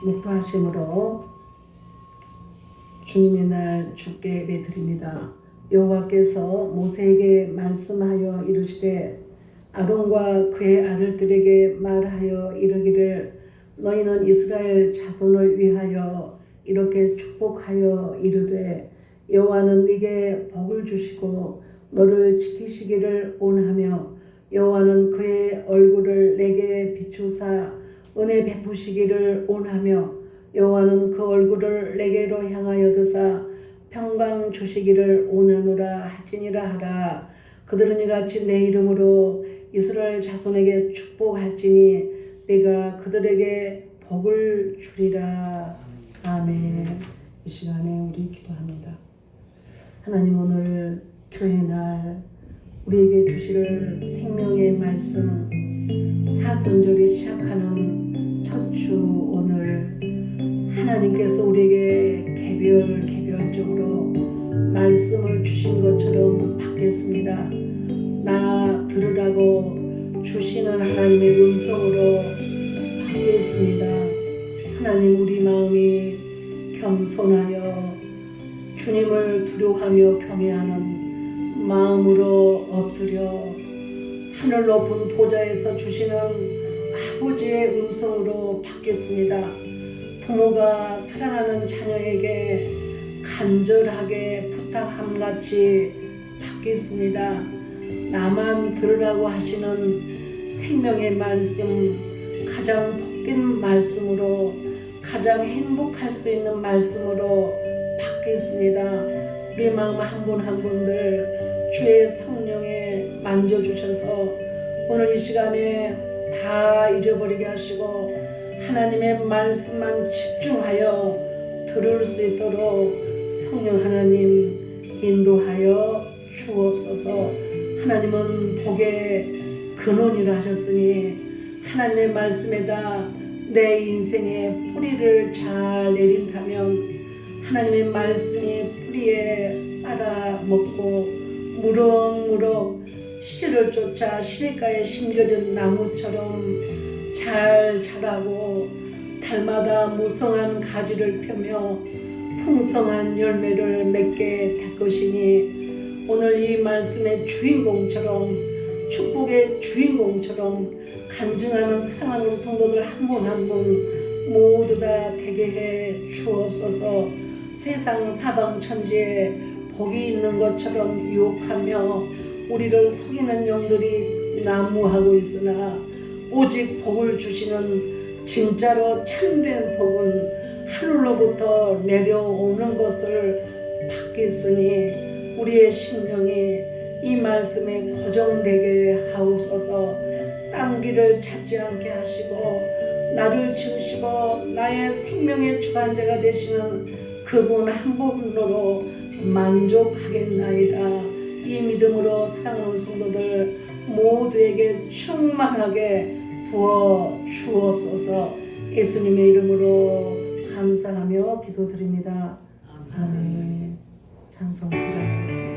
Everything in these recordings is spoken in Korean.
묵도하심으로 주님의 날 주께 예배드립니다. 여호와께서 모세에게 말씀하여 이르시되 아론과 그의 아들들에게 말하여 이르기를 너희는 이스라엘 자손을 위하여 이렇게 축복하여 이르되 여호와는 네게 복을 주시고 너를 지키시기를 원하며 여호와는 그의 얼굴을 내게 비추사 은혜 베푸시기를 원하며 여호와는 그 얼굴을 내게로 향하여 드사 평강 주시기를 원하노라 할지니라 하라. 그들은 이같이 내 이름으로 이스라엘 자손에게 축복할지니 내가 그들에게 복을 주리라. 아멘. 이 시간에 우리 기도합니다. 하나님, 오늘 교회 날 우리에게 주실 생명의 말씀 사순절이 시작하는 첫 주 오늘 하나님께서 우리에게 개별적으로 말씀을 주신 것처럼 받겠습니다. 나 들으라고 주시는 하나님의 음성으로 받겠습니다. 하나님, 우리 마음이 겸손하여 주님을 두려워하며 경외하는 마음으로 엎드려 하늘 높은 보좌에서 주시는 아버지의 음성으로 받겠습니다. 부모가 사랑하는 자녀에게 간절하게 부탁함같이 받겠습니다. 나만 들으라고 하시는 생명의 말씀, 가장 복된 말씀으로, 가장 행복할 수 있는 말씀으로 받겠습니다. 우리 마음 한 분 한 분들 주의 성령에 만져주셔서 오늘 이 시간에 다 잊어버리게 하시고 하나님의 말씀만 집중하여 들을 수 있도록 성령 하나님 인도하여 주옵소서. 하나님은 복의 근원이라 하셨으니 하나님의 말씀에다 내 인생의 뿌리를 잘 내린다면 하나님의 말씀이 뿌리에 빨아먹고 무럭무럭 씨를 쫓아 시냇가에 심겨진 나무처럼 잘 자라고 달마다 무성한 가지를 펴며 풍성한 열매를 맺게 될 것이니 오늘 이 말씀의 주인공처럼 축복의 주인공처럼 간증하는 사랑하는 우리 성도들 한 분 한 분 모두 다 되게 해 주옵소서. 세상 사방 천지에 복이 있는 것처럼 유혹하며 우리를 속이는 영들이 난무하고 있으나 오직 복을 주시는 진짜로 참된 복은 하늘로부터 내려오는 것을 받겠으니 우리의 심령이 이 말씀에 고정되게 하옵소서. 딴 길을 찾지 않게 하시고 나를 지으시고 나의 생명의 주관자가 되시는 그분 한 분으로 만족하겠나이다. 이 믿음으로 사랑하는 성도들 모두에게 충만하게 부어 주옵소서. 예수님의 이름으로 감사하며 기도드립니다. 아멘. 찬송 부장하겠습니다.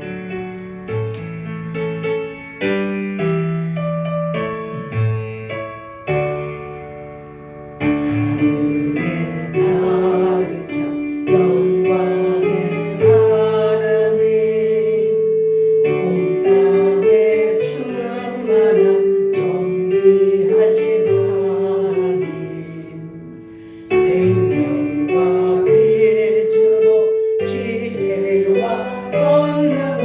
생명과 빛으로 지혜와 권능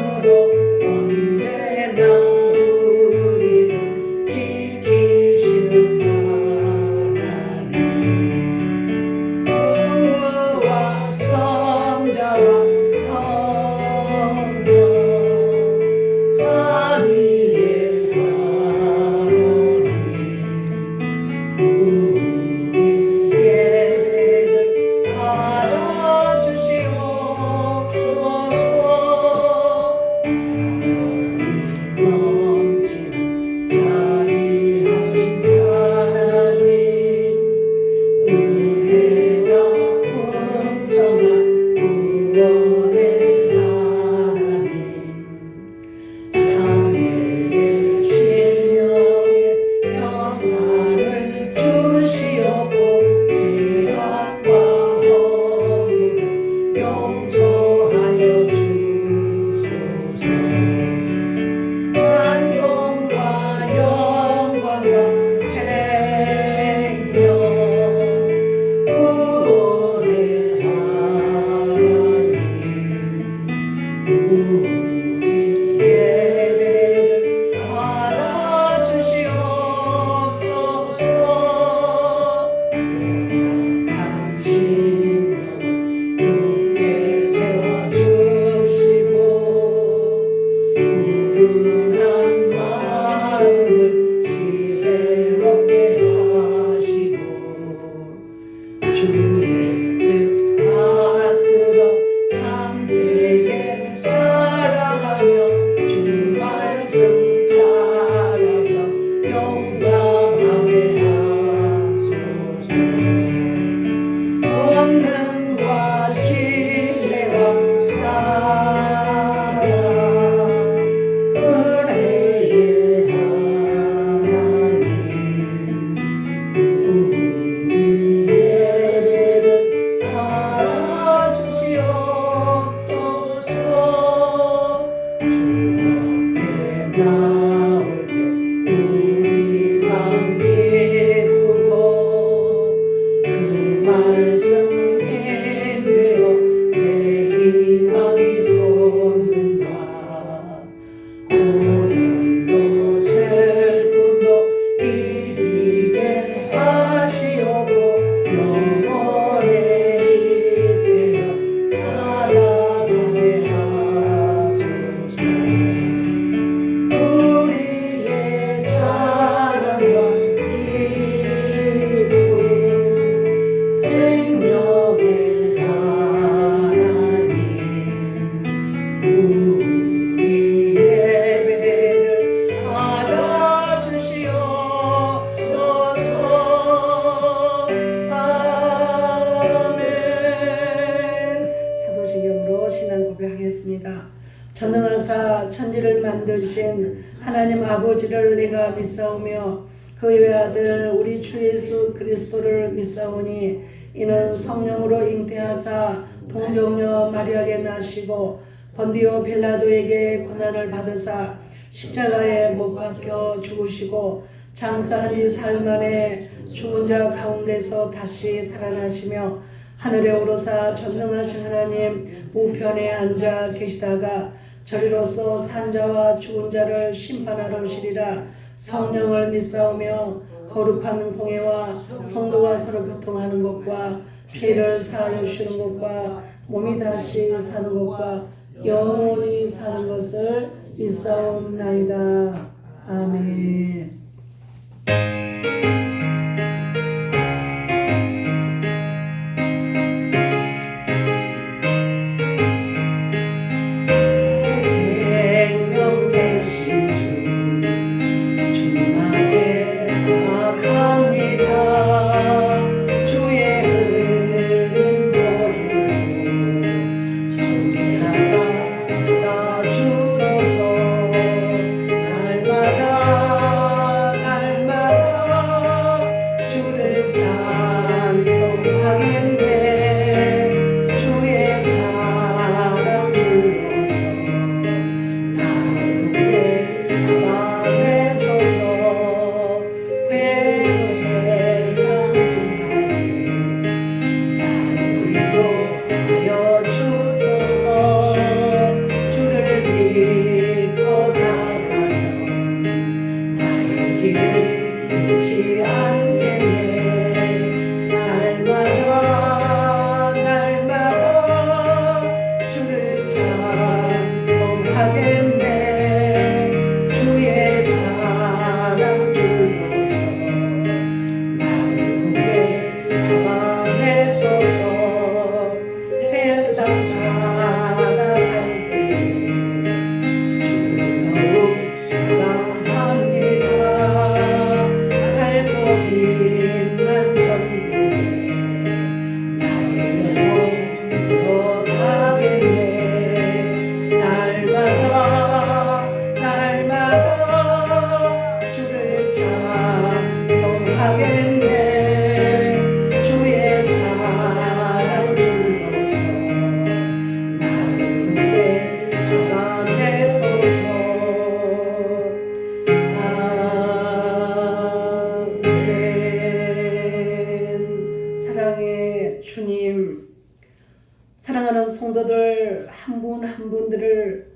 아버지를 내가 믿사오며 그 외아들 우리 주 예수 그리스도를 믿사오니 이는 성령으로 잉태하사 동정녀 마리아에게 나시고 본디오 빌라도에게 고난을 받으사 십자가에 못 박혀 죽으시고 장사한 지 사흘 만에 죽은 자 가운데서 다시 살아나시며 하늘에 오르사 전능하신 하나님 우편에 앉아 계시다가 저리로서 산자와 죽은 자를 심판하러 오시리라. 성령을 믿사오며 거룩한 공예와 성도가 서로 교통하는 것과 죄를 사하여 주시는 것과 몸이 다시 사는 것과 영원히 사는 것을 믿사옵나이다. 아멘. 사랑하는 성도들 한 분 한 분들을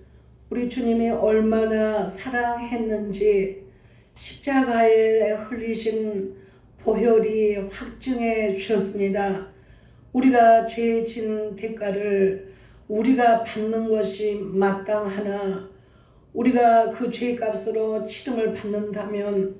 우리 주님이 얼마나 사랑했는지 십자가에 흘리신 보혈이 확증해 주셨습니다. 우리가 죄 진 대가를 우리가 받는 것이 마땅하나 우리가 그 죄값으로 치름을 받는다면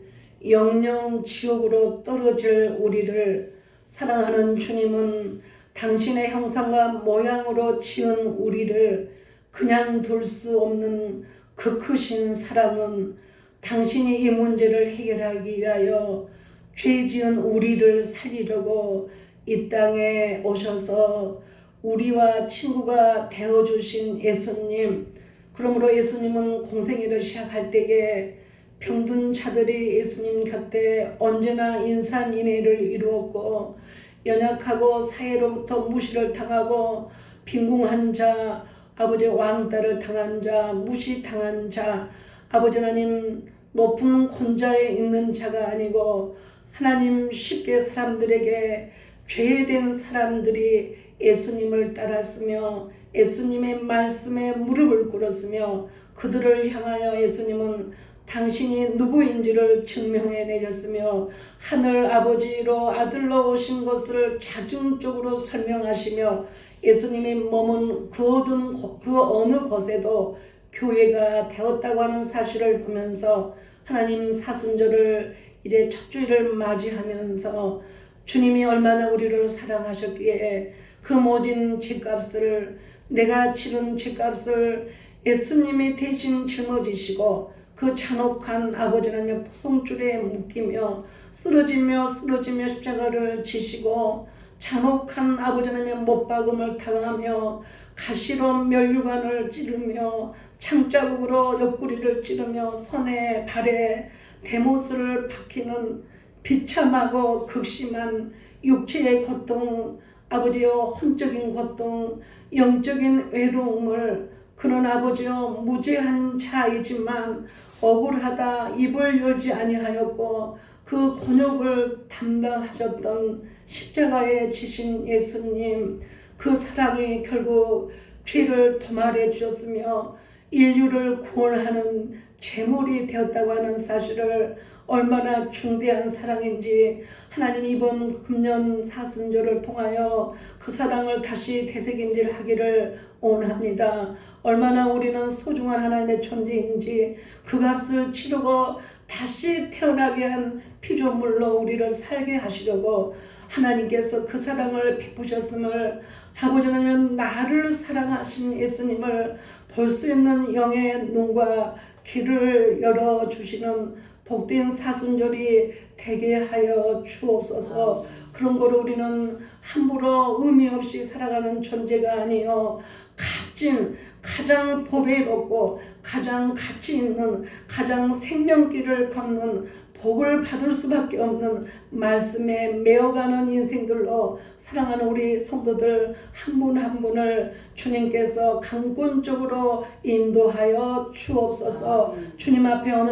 영영 지옥으로 떨어질 우리를 사랑하는 주님은 당신의 형상과 모양으로 지은 우리를 그냥 둘 수 없는 그 크신 사랑은 당신이 이 문제를 해결하기 위하여 죄 지은 우리를 살리려고 이 땅에 오셔서 우리와 친구가 되어주신 예수님. 그러므로 예수님은 공생애를 시작할 때에 병든 자들이 예수님 곁에 언제나 인산인해를 이루었고 연약하고 사회로부터 무시를 당하고 빈궁한 자, 아버지 왕따를 당한 자, 무시당한 자, 아버지 하나님 높은 권자에 있는 자가 아니고 하나님 쉽게 사람들에게 죄된 사람들이 예수님을 따랐으며 예수님의 말씀에 무릎을 꿇었으며 그들을 향하여 예수님은 당신이 누구인지를 증명해 내렸으며 하늘 아버지로 아들로 오신 것을 자중적으로 설명하시며 예수님이 머문 그 어느 곳에도 교회가 되었다고 하는 사실을 보면서 하나님 사순절을 이제 첫 주일을 맞이하면서 주님이 얼마나 우리를 사랑하셨기에 그 모진 죄값을 내가 치른 죄값을 예수님이 대신 짊어지시고 그 잔혹한 아버지 하나님의 포성줄에 묶이며 쓰러지며 십자가를 지시고 잔혹한 아버지 하나님의 못박음을 당하며 가시로 면류관을 찌르며 창자국으로 옆구리를 찌르며 손에 발에 대못을 박히는 비참하고 극심한 육체의 고통, 아버지여 혼적인 고통, 영적인 외로움을 그는 아버지여 무죄한 자이지만 억울하다 입을 열지 아니하였고 그 곤욕을 담당하셨던 십자가에 지신 예수님, 그 사랑이 결국 죄를 도말해 주셨으며 인류를 구원하는 제물이 되었다고 하는 사실을 얼마나 중대한 사랑인지 하나님 이번 금년 사순절을 통하여 그 사랑을 다시 되새김질하기를 원합니다. 얼마나 우리는 소중한 하나님의 존재인지 그 값을 치르고 다시 태어나게 한 피조물로 우리를 살게 하시려고 하나님께서 그 사랑을 베푸셨음을 아버지 하나님은 나를 사랑하신 예수님을 볼 수 있는 영의 눈과 귀를 열어주시는 복된 사순절이 되게 하여 주옵소서. 그런 거로 우리는 함부로 의미 없이 살아가는 존재가 아니요 값진 가장 보배롭고 가장 가치 있는 가장 생명길을 걷는 복을 받을 수밖에 없는 말씀에 메어가는 인생들로 사랑하는 우리 성도들 한 분 한 분을 주님께서 강권적으로 인도하여 주옵소서. 주님 앞에 어느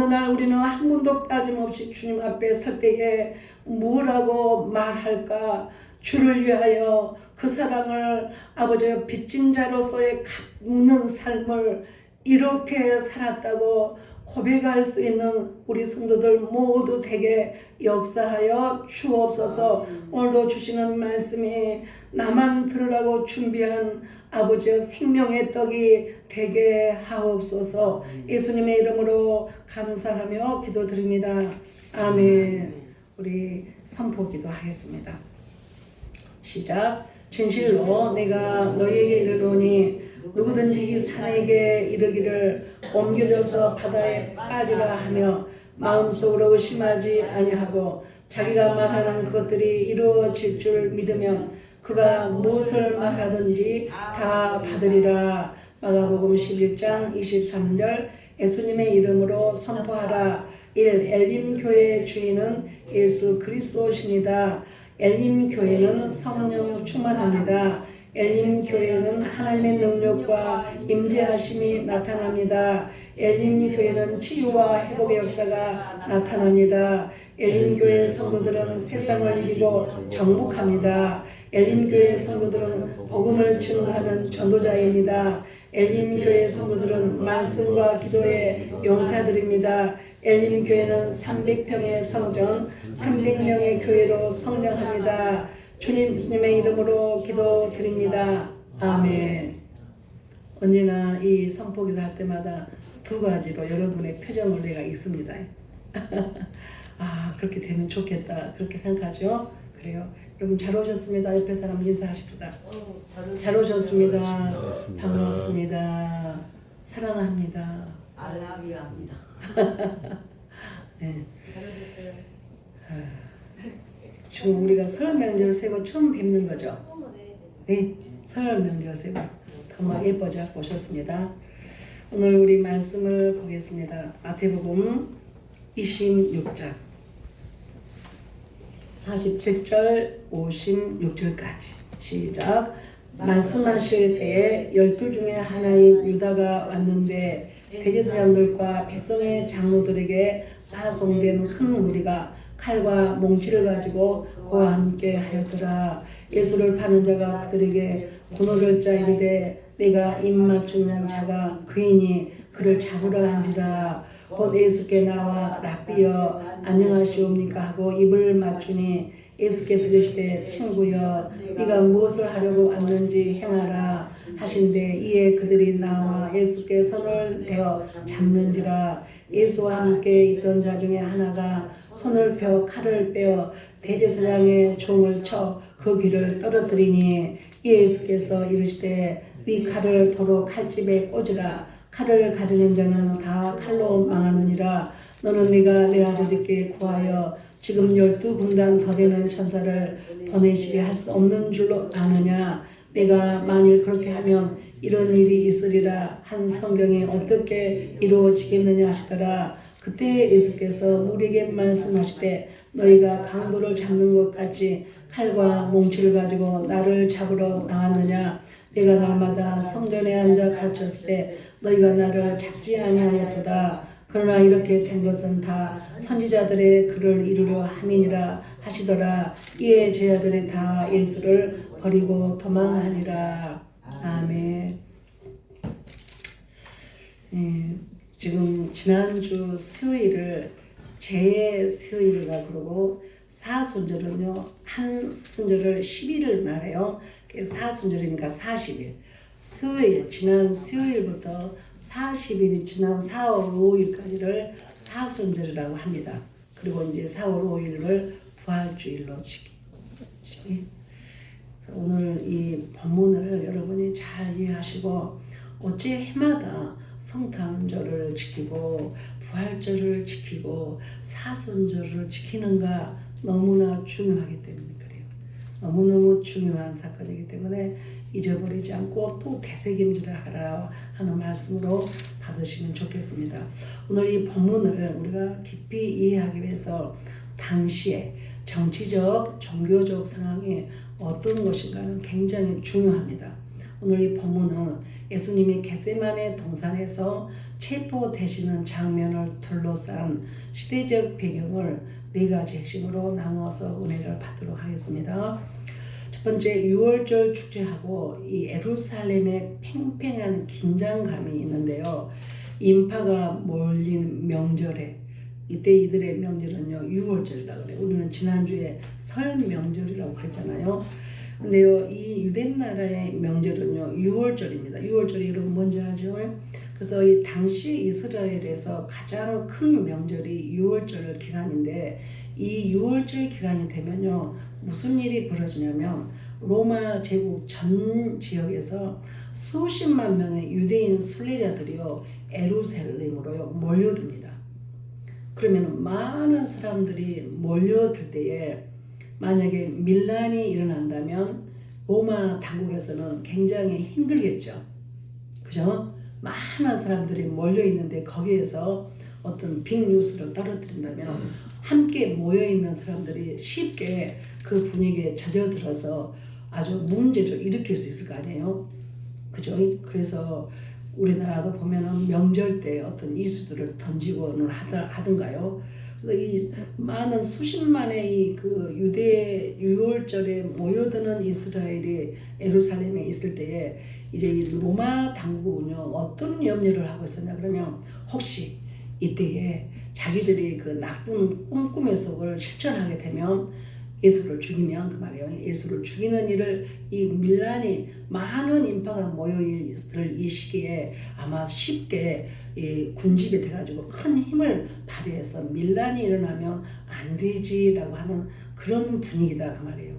날 우리는 한 분도 빠짐없이 주님 앞에 설 때에 뭐라고 말할까? 주를 위하여 그 사랑을 아버지의 빚진 자로서의 갚는 삶을 이렇게 살았다고 고백할 수 있는 우리 성도들 모두 되게 역사하여 주옵소서. 오늘도 주시는 말씀이 나만 들으라고 준비한 아버지의 생명의 떡이 되게 하옵소서. 예수님의 이름으로 감사하며 기도드립니다. 아멘. 우리 선포 기도하겠습니다. 시작. 진실로 내가 너희에게 이르노니 누구든지 이 산에게 이르기를 옮겨져서 바다에 빠지라 하며 마음속으로 의심하지 아니하고 자기가 말하는 것들이 이루어질 줄 믿으면 그가 무엇을 말하든지 다 받으리라. 마가복음 11장 23절. 예수님의 이름으로 선포하라. 1. 엘림 교회의 주인은 예수 그리스도시니다. 엘림 교회는 성령 충만합니다. 엘림 교회는 하나님의 능력과 임재하심이 나타납니다. 엘림 교회는 치유와 회복의 역사가 나타납니다. 엘림 교회 성도들은 세상을 이기고 정복합니다. 엘림 교회 성도들은 복음을 증거하는 전도자입니다. 엘림 교회 성도들은 말씀과 기도의 용사들입니다. 엘림 교회는 300평의 성전, 300명의 교회로 성장합니다. 주님의 이름으로 기도드립니다. 아멘. 언제나 이 선포기도 할 때마다 두 가지로 여러분의 표정을 내가 읽습니다. 아, 그렇게 되면 좋겠다. 그렇게 생각하죠? 그래요. 여러분 잘 오셨습니다. 옆에 사람 인사하십시다. 잘 오셨습니다. 반갑습니다. 사랑합니다. 알라비아입니다. 네. 지금 우리가 설 명절 세고 처음 뵙는 거죠? 네, 설 명절 세고 정말 예뻐져 오셨습니다. 오늘 우리 말씀을 보겠습니다. 마태복음 26장 47절 56절까지 시작. 말씀하실 때에 12 중에 하나인 유다가 왔는데 대제사장들과 백성의 장로들에게 파송된 큰 무리가 칼과 몽치를 가지고 그와 함께 하였더라. 예수를 파는 자가 그들에게 군호를 이르되 내가 입맞추는 자가 그이니 그를 잡으라 한지라. 곧 예수께 나와 랍비여 안녕하시옵니까 하고 입을 맞추니 예수께서 이르시되 친구여 네가 무엇을 하려고 왔는지 행하라 하신대. 이에 그들이 나와 예수께 손을 대어 잡는지라. 예수와 함께 있던 자 중에 하나가 손을 펴 칼을 빼어 대제사장의 종을 쳐 그 귀를 떨어뜨리니 예수께서 이르시되 네 칼을 도로 칼집에 꽂으라. 칼을 가르는 자는 다 칼로 망하느니라. 너는 네가 내 아버지께 구하여 지금 12군단 더 되는 천사를 보내시게 할 수 없는 줄로 아느냐. 내가 만일 그렇게 하면 이런 일이 있으리라 한 성경이 어떻게 이루어지겠느냐 하시더라. 그때 예수께서 우리에게 말씀하시되 너희가 강도를 잡는 것 같이 칼과 몽치를 가지고 나를 잡으러 나왔느냐. 내가 날마다 성전에 앉아 가르쳤을 때 너희가 나를 찾지 아니하였도다. 그러나 이렇게 된 것은 다 선지자들의 글을 이루려 함이니라 하시더라. 이에 제자들이 다 예수를 버리고 도망하니라. 아멘. 지금 지난주 수요일을 제 수요일이라 그러고 사순절은요 한 순절을 10일을 말해요. 사순절이니까 40일. 수요일 지난 수요일부터 40일이 지난 4월 5일까지를 사순절이라고 합니다. 그리고 이제 4월 5일을 부활주일로 지키. 오늘 이 본문을 여러분이 잘 이해하시고 어째 해마다 성탄절을 지키고 부활절을 지키고 사순절을 지키는가 너무나 중요하기 때문에 그래요. 너무너무 중요한 사건이기 때문에 잊어버리지 않고 또 되새김질을 하라 하는 말씀으로 받으시면 좋겠습니다. 오늘 이 본문을 우리가 깊이 이해하기 위해서 당시에 정치적, 종교적 상황이 어떤 것인가는 굉장히 중요합니다. 오늘 이 본문은 예수님이 겟세마네 동산에서 체포되시는 장면을 둘러싼 시대적 배경을 네 가지 핵심으로 나누어서 은혜를 받도록 하겠습니다. 첫 번째, 6월절 축제하고 이 예루살렘의 팽팽한 긴장감이 있는데요. 인파가 몰린 명절에 이때 이들의 명절은요 6월절이라고 그래요. 우리는 지난주에 설 명절이라고 그랬잖아요. 근데요 이 유대나라의 명절은요 6월절입니다. 6월절이 여러분 뭔지 알죠? 그래서 이 당시 이스라엘에서 가장 큰 명절이 6월절 기간인데 이 6월절 기간이 되면요 무슨 일이 벌어지냐면 로마 제국 전 지역에서 수십만 명의 유대인 순례자들이요 예루살렘으로 몰려듭니다. 그러면 많은 사람들이 몰려들 때에 만약에 밀란이 일어난다면 로마 당국에서는 굉장히 힘들겠죠. 그죠? 많은 사람들이 몰려있는데 거기에서 어떤 빅뉴스를 떨어뜨린다면 함께 모여있는 사람들이 쉽게 그 분위기에 젖어들어서 아주 문제를 일으킬 수 있을 거 아니에요. 그죠? 그래서 우리나라도 보면은 명절 때 어떤 이슈들을 던지고는 하던가요. 그래서 이 많은 수십만의 이 그 유대 6월절에 모여드는 이스라엘이 예루살렘에 있을 때에 이제 이 로마 당국은요 어떤 염려를 하고 있었냐 그러면 혹시 이때에 자기들이 그 나쁜 꿈꾸의 속을 실천하게 되면 예수를 죽이면 그 말이에요. 예수를 죽이는 일을 이 밀란이 많은 인파가 모여있을 이 시기에 아마 쉽게 이 군집이 돼가지고 큰 힘을 발휘해서 밀란이 일어나면 안 되지라고 하는 그런 분위기다 그 말이에요.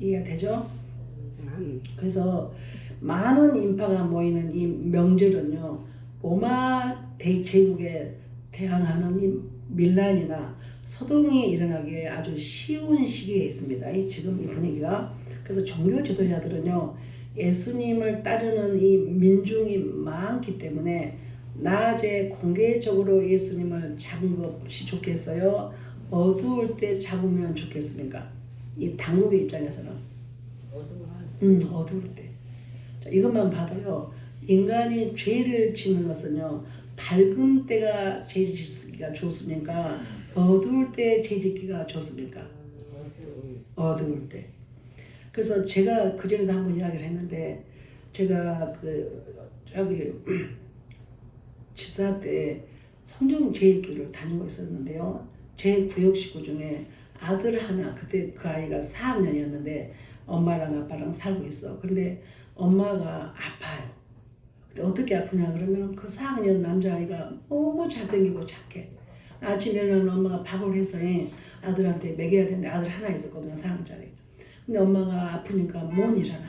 이해가 되죠? 그래서 많은 인파가 모이는 이 명절은요 로마 제국에 대항하는 이 밀란이나 소동이 일어나기에 아주 쉬운 시기에 있습니다. 지금 이 분위기가. 그래서 종교 지도자들은요 예수님을 따르는 이 민중이 많기 때문에 낮에 공개적으로 예수님을 잡은 것이 좋겠어요? 어두울 때 잡으면 좋겠습니까? 이 당국의 입장에서는 어두울 때. 자, 이것만 봐도요 인간이 죄를 짓는 것은요 밝은 때가 죄 짓기가 좋습니까? 어두울 때 죄 짓기가 좋습니까? 어두울 때. 그래서 제가 그전에도 한번 이야기를 했는데 제가 저기 집사 때 성경제일교를 다니고 있었는데요. 제 구역 식구 중에 아들 하나, 그때 그 아이가 4학년이었는데 엄마랑 아빠랑 살고 있어. 그런데 엄마가 아파요. 근데 어떻게 아프냐 그러면 그 4학년 남자아이가 너무 잘생기고 착해. 아침에 일어나면 엄마가 밥을 해서 아들한테 먹여야 되는데 아들 하나 있었거든요. 4학년짜리. 근데 엄마가 아프니까 못 일어나.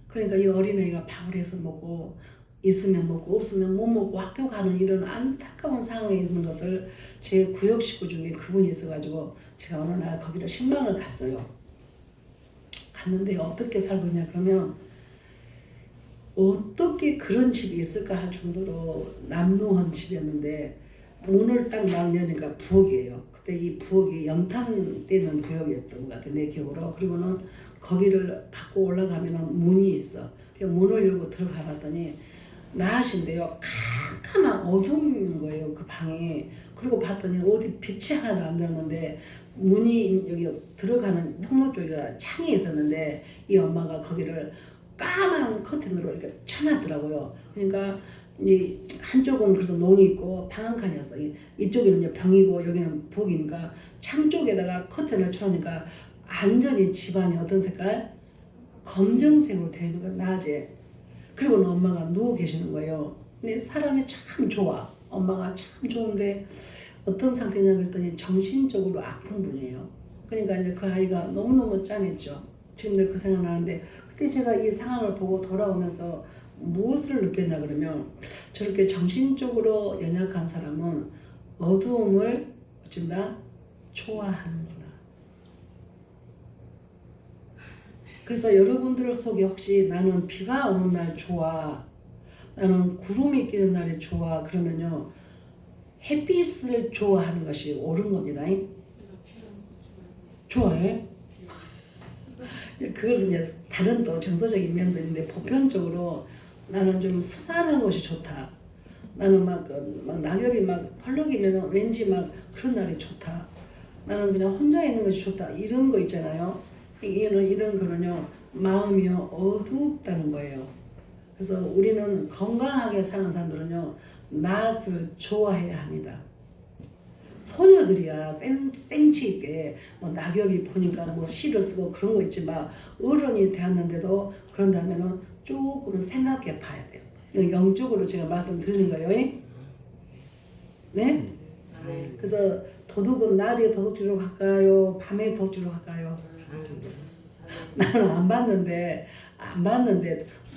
그러니까 이 어린아이가 밥을 해서 먹고 있으면 먹고 없으면 못 먹고 학교 가는 이런 안타까운 상황에 있는 것을 제 구역 식구 중에 그분이 있어가지고 제가 어느 날 거기를 신방을 갔어요. 봤는데 어떻게 살고 있냐 그러면 어떻게 그런 집이 있을까 할 정도로 남루한 집이었는데 문을 딱 열니까 부엌이에요. 그때 이 부엌이 연탄되는 부엌이었던 것 같아요. 내 기억으로. 그리고는 거기를 받고 올라가면 문이 있어. 그 문을 열고 들어가 봤더니 나하신데요. 캄캄한 어둠인 거예요. 그 방이. 그리고 봤더니 어디 빛이 하나도 안 들었는데 문이 여기 들어가는 통로 쪽에 창이 있었는데 이 엄마가 거기를 까만 커튼으로 이렇게 쳐놨더라고요. 그러니까 이 한쪽은 그래도 농이 있고 방 한 칸이었어. 이쪽에는 이제 병이고 여기는 부엌이니까 창 쪽에다가 커튼을 쳐놓으니까 완전히 집안이 어떤 색깔? 검정색으로 되어 있는 거예요. 낮에. 그리고는 엄마가 누워 계시는 거예요. 근데 사람이 참 좋아. 엄마가 참 좋은데 어떤 상태냐 그랬더니 정신적으로 아픈 분이에요. 그러니까 이제 그 아이가 너무너무 짠했죠. 지금도 그 생각나는데 그때 제가 이 상황을 보고 돌아오면서 무엇을 느꼈냐 그러면 저렇게 정신적으로 연약한 사람은 어두움을 어쩐다? 좋아하는구나. 그래서 여러분들 속에 혹시 나는 비가 오는 날 좋아, 나는 구름이 끼는 날이 좋아 그러면요 햇빛을 좋아하는 것이 옳은 겁니다. 좋아해? 그것은 이제 다른 또 정서적인 면도 있는데 보편적으로 나는 좀 스산한 것이 좋다. 나는 막 낙엽이 막 펄럭이면 왠지 막 그런 날이 좋다. 나는 그냥 혼자 있는 것이 좋다. 이런 거 있잖아요. 이런 거는요 마음이 어둡다는 거예요. 그래서 우리는 건강하게 사는 사람들은요 낯을 좋아해야 합니다. 소녀들이야 생치 있게 뭐 낙엽이 보니까 뭐 시를 쓰고 그런 거 있지만 어른이 되었는데도 그런다면은 조금 생각해 봐야 돼요. 영적으로 제가 말씀드리는 거예요. 네? 그래서 도둑은 낮에 도둑질로 갈까요? 밤에 도둑질로 갈까요? 나는 안 봤는데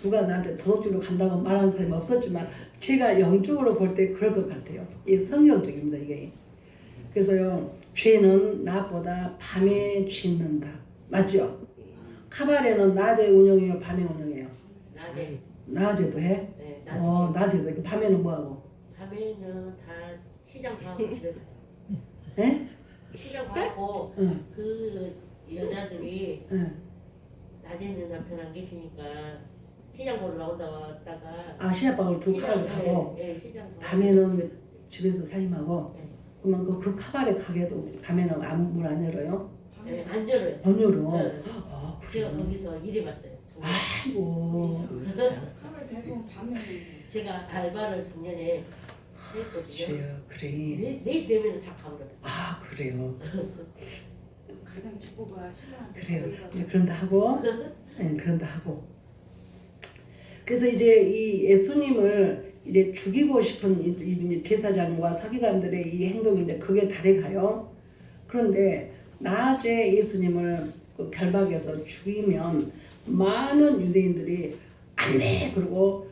누가 나한테 도둑질로 간다고 말하는 사람이 없었지만 제가 영적으로 볼 때 그럴 것 같아요. 이 성경적입니다 이게. 그래서요 죄는 낮보다 밤에 짓는다. 맞죠? 카바레는 낮에 운영해요? 밤에 운영해요? 낮에. 낮에도 해? 네, 낮에. 낮에도 해. 밤에는 뭐하고? 밤에는 다 시장 가고 집에 가요. 예? 시장 가고 응. 그 여자들이 응. 낮에는 남편 안 계시니까 시장 보러 나온다가 아 시합방을 두 시장, 카바레 가고 시장 가고 밤에는 집에서 살림하고 네. 그러면 그 카바레 가게도 밤에는 아무 문 안 열어요? 네, 안 열어요. 안 열어? 네. 아, 제가 그래요? 거기서 일해봤어요. 정말. 아이고 카메라 대부분 밤에 제가 알바를 작년에 했거든요. 주여 그래 4시 되면 다 가버려요. 아 그래요 가장 축구가 신랑한테 그래요 거기가 이제 그런다 하고 그런다 하고 그래서 이제 이 예수님을 이제 죽이고 싶은 이 제사장과 서기관들의 이 행동이 이제 극에 달해 가요. 그런데 낮에 예수님을 그 결박해서 죽이면 많은 유대인들이 안 돼! 그러고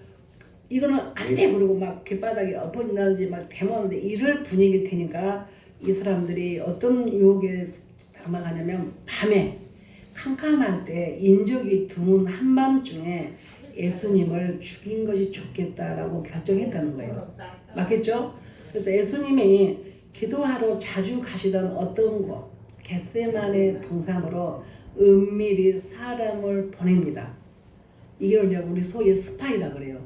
이거는 안 돼! 그러고 막 길바닥에 엎어진다든지 막 대모하는데 이럴 분위기일 테니까 이 사람들이 어떤 유혹에 담아가냐면 밤에 캄캄할 때 인적이 드문 한밤중에 예수님을 죽인 것이 좋겠다라고 결정했다는 거예요. 맞겠죠? 그래서 예수님이 기도하러 자주 가시던 어떤 곳, 겟세마네 동산으로 은밀히 사람을 보냅니다. 이걸 이제 우리 소위 스파이라 그래요.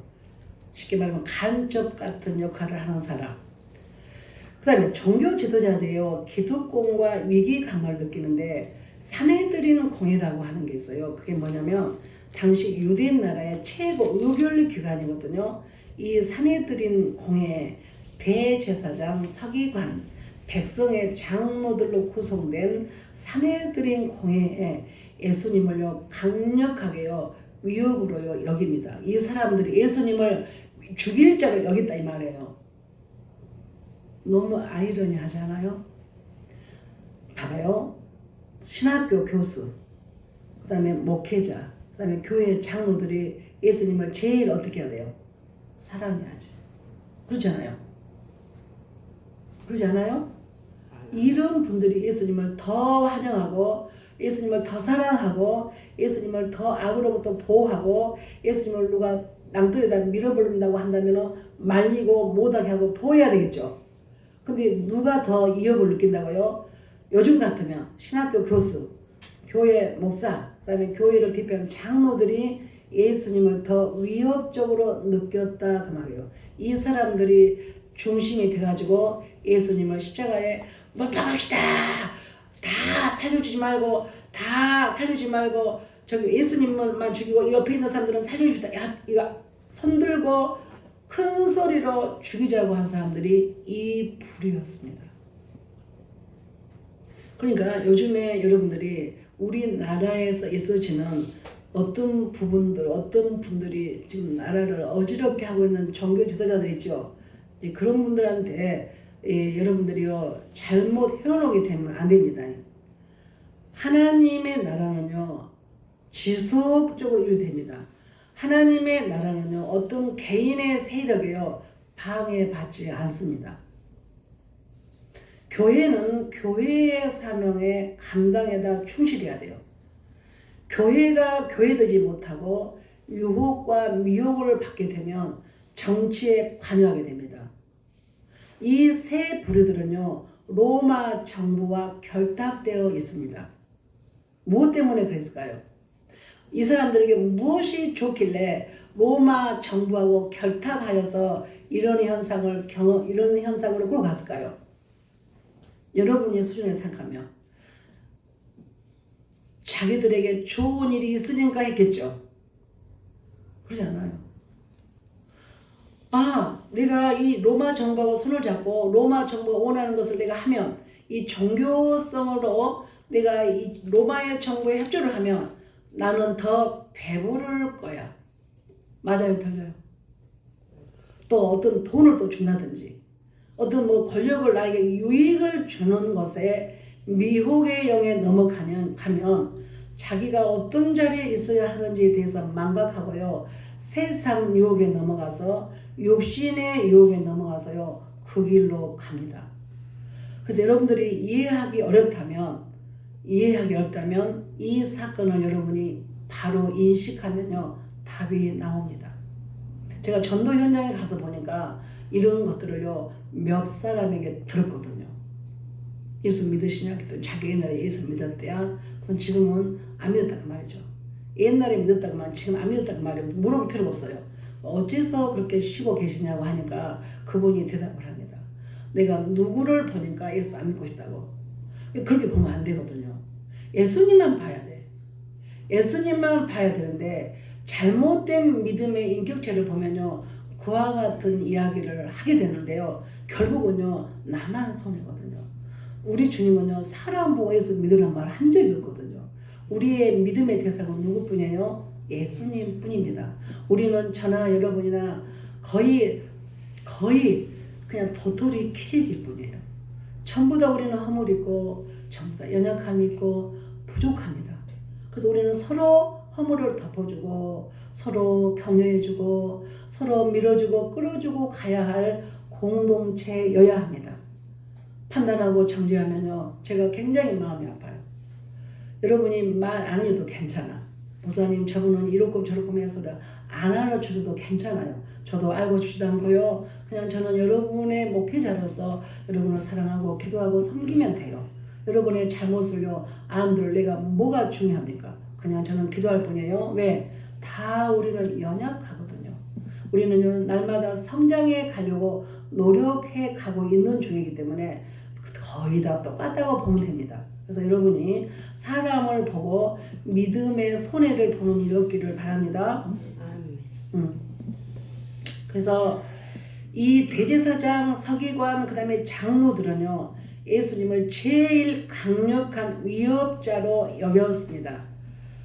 쉽게 말하면 간접 같은 역할을 하는 사람. 그 다음에 종교 지도자들이요. 기득권과 위기감을 느끼는데 사내들인 공회라고 하는 게 있어요. 그게 뭐냐면 당시 유대 나라의 최고 의결 기관이거든요. 이 사내들인 공회 대제사장, 서기관, 백성의 장로들로 구성된 사내들인 공회에 예수님을요 강력하게요 위협으로요 여깁니다. 이 사람들이 예수님을 죽일 자로 여겼다 이 말이에요. 너무 아이러니하지 않아요? 봐봐요. 신학교 교수, 그 다음에 목회자, 그 다음에 교회 장로들이 예수님을 제일 어떻게 해야 돼요? 사랑해야지. 그렇잖아요. 그렇지 않아요? 이런 분들이 예수님을 더 환영하고 예수님을 더 사랑하고 예수님을 더 악으로부터 보호하고 예수님을 누가 낭떠러지에다 밀어버린다고 한다면 말리고 못하게 하고 보호해야 되겠죠. 근데 누가 더 위협을 느낀다고요? 요즘 같으면 신학교 교수, 교회 목사, 그다음에 교회를 대표하는 장로들이 예수님을 더 위협적으로 느꼈다 그 말이에요. 이 사람들이 중심이 돼가지고 예수님을 십자가에 못 박읍시다. 다 살려주지 말고 저기 예수님만 죽이고 옆에 있는 사람들은 살려줍시다. 야, 이거 손들고 큰 소리로 죽이자고 한 사람들이 이 불이었습니다. 그러니까 요즘에 여러분들이 우리나라에서 있어지는 어떤 분들이 지금 나라를 어지럽게 하고 있는 종교 지도자들 있죠. 그런 분들한테 여러분들이요 잘못 해놓게 되면 안 됩니다. 하나님의 나라는요 지속적으로 유지됩니다. 하나님의 나라는요 어떤 개인의 세력에요 방해받지 않습니다. 교회는 교회의 사명에 감당에다 충실해야 돼요. 교회가 교회되지 못하고 유혹과 미혹을 받게 되면 정치에 관여하게 됩니다. 이 세 부류들은요 로마 정부와 결탁되어 있습니다. 무엇 때문에 그랬을까요? 이 사람들에게 무엇이 좋길래 로마 정부하고 결탁하여서 이런 현상으로 끌고 갔을까요? 여러분이 수준을 생각하면 자기들에게 좋은 일이 있으니까 했겠죠. 그러지 않아요. 내가 이 로마 정부하고 손을 잡고 로마 정부가 원하는 것을 내가 하면 이 종교성으로 내가 이 로마의 정부에 협조를 하면 나는 더 배부를 거야. 맞아요, 틀려요? 또 어떤 돈을 또 준다든지 어떤 권력을 나에게 유익을 주는 것에 미혹의 영에 넘어가면 자기가 어떤 자리에 있어야 하는지에 대해서 망각하고요. 세상 유혹에 넘어가서 육신의 유혹에 넘어가서요. 그 길로 갑니다. 그래서 여러분들이 이해하기 어렵다면 이 사건을 여러분이 바로 인식하면요. 답이 나옵니다. 제가 전도 현장에 가서 보니까 이런 것들을요. 몇 사람에게 들었거든요. 예수 믿으시냐? 그랬더니 자기 옛날에 예수 믿었대야. 그럼 지금은 안 믿었다고 말이죠. 옛날에 믿었다고만 지금 안 믿었다고 말이에요. 물어볼 필요가 없어요. 어째서 그렇게 쉬고 계시냐고 하니까 그분이 대답을 합니다. 내가 누구를 보니까 예수 안 믿고 있다고. 그렇게 보면 안 되거든요. 예수님만 봐야 돼. 예수님만 봐야 되는데 잘못된 믿음의 인격체를 보면요. 그와 같은 이야기를 하게 되는데요. 결국은요. 나만 손해거든요. 우리 주님은요. 사람 보고 예수 믿으란 말 한 적이 없거든요. 우리의 믿음의 대상은 누구뿐이에요? 예수님 뿐입니다. 우리는 저나 여러분이나 거의 그냥 도토리 키재기일 뿐이에요. 전부 다 우리는 허물 있고 전부 다 연약함이 있고 부족합니다. 그래서 우리는 서로 허물을 덮어주고 서로 격려해주고 서로 밀어주고 끌어주고 가야 할 공동체여야 합니다. 판단하고 정죄하면요. 제가 굉장히 마음이 아파요. 여러분이 말 안 해줘도 괜찮아. 목사님 저분은 이렇고 저렇고 해서 안 알아주셔도 괜찮아요. 저도 알고 싶지도 않고요. 그냥 저는 여러분의 목회자로서 여러분을 사랑하고 기도하고 섬기면 돼요. 여러분의 잘못을요. 안들 내가 뭐가 중요합니까? 그냥 저는 기도할 뿐이에요. 왜? 다 우리는 연약하거든요. 우리는 날마다 성장해 가려고 노력해 가고 있는 중이기 때문에 거의 다 똑같다고 보면 됩니다. 그래서 여러분이 사람을 보고 믿음의 손해를 보는 일이 없기를 바랍니다. 그래서 이 대제사장, 서기관, 그 다음에 장로들은요. 예수님을 제일 강력한 위협자로 여겼습니다.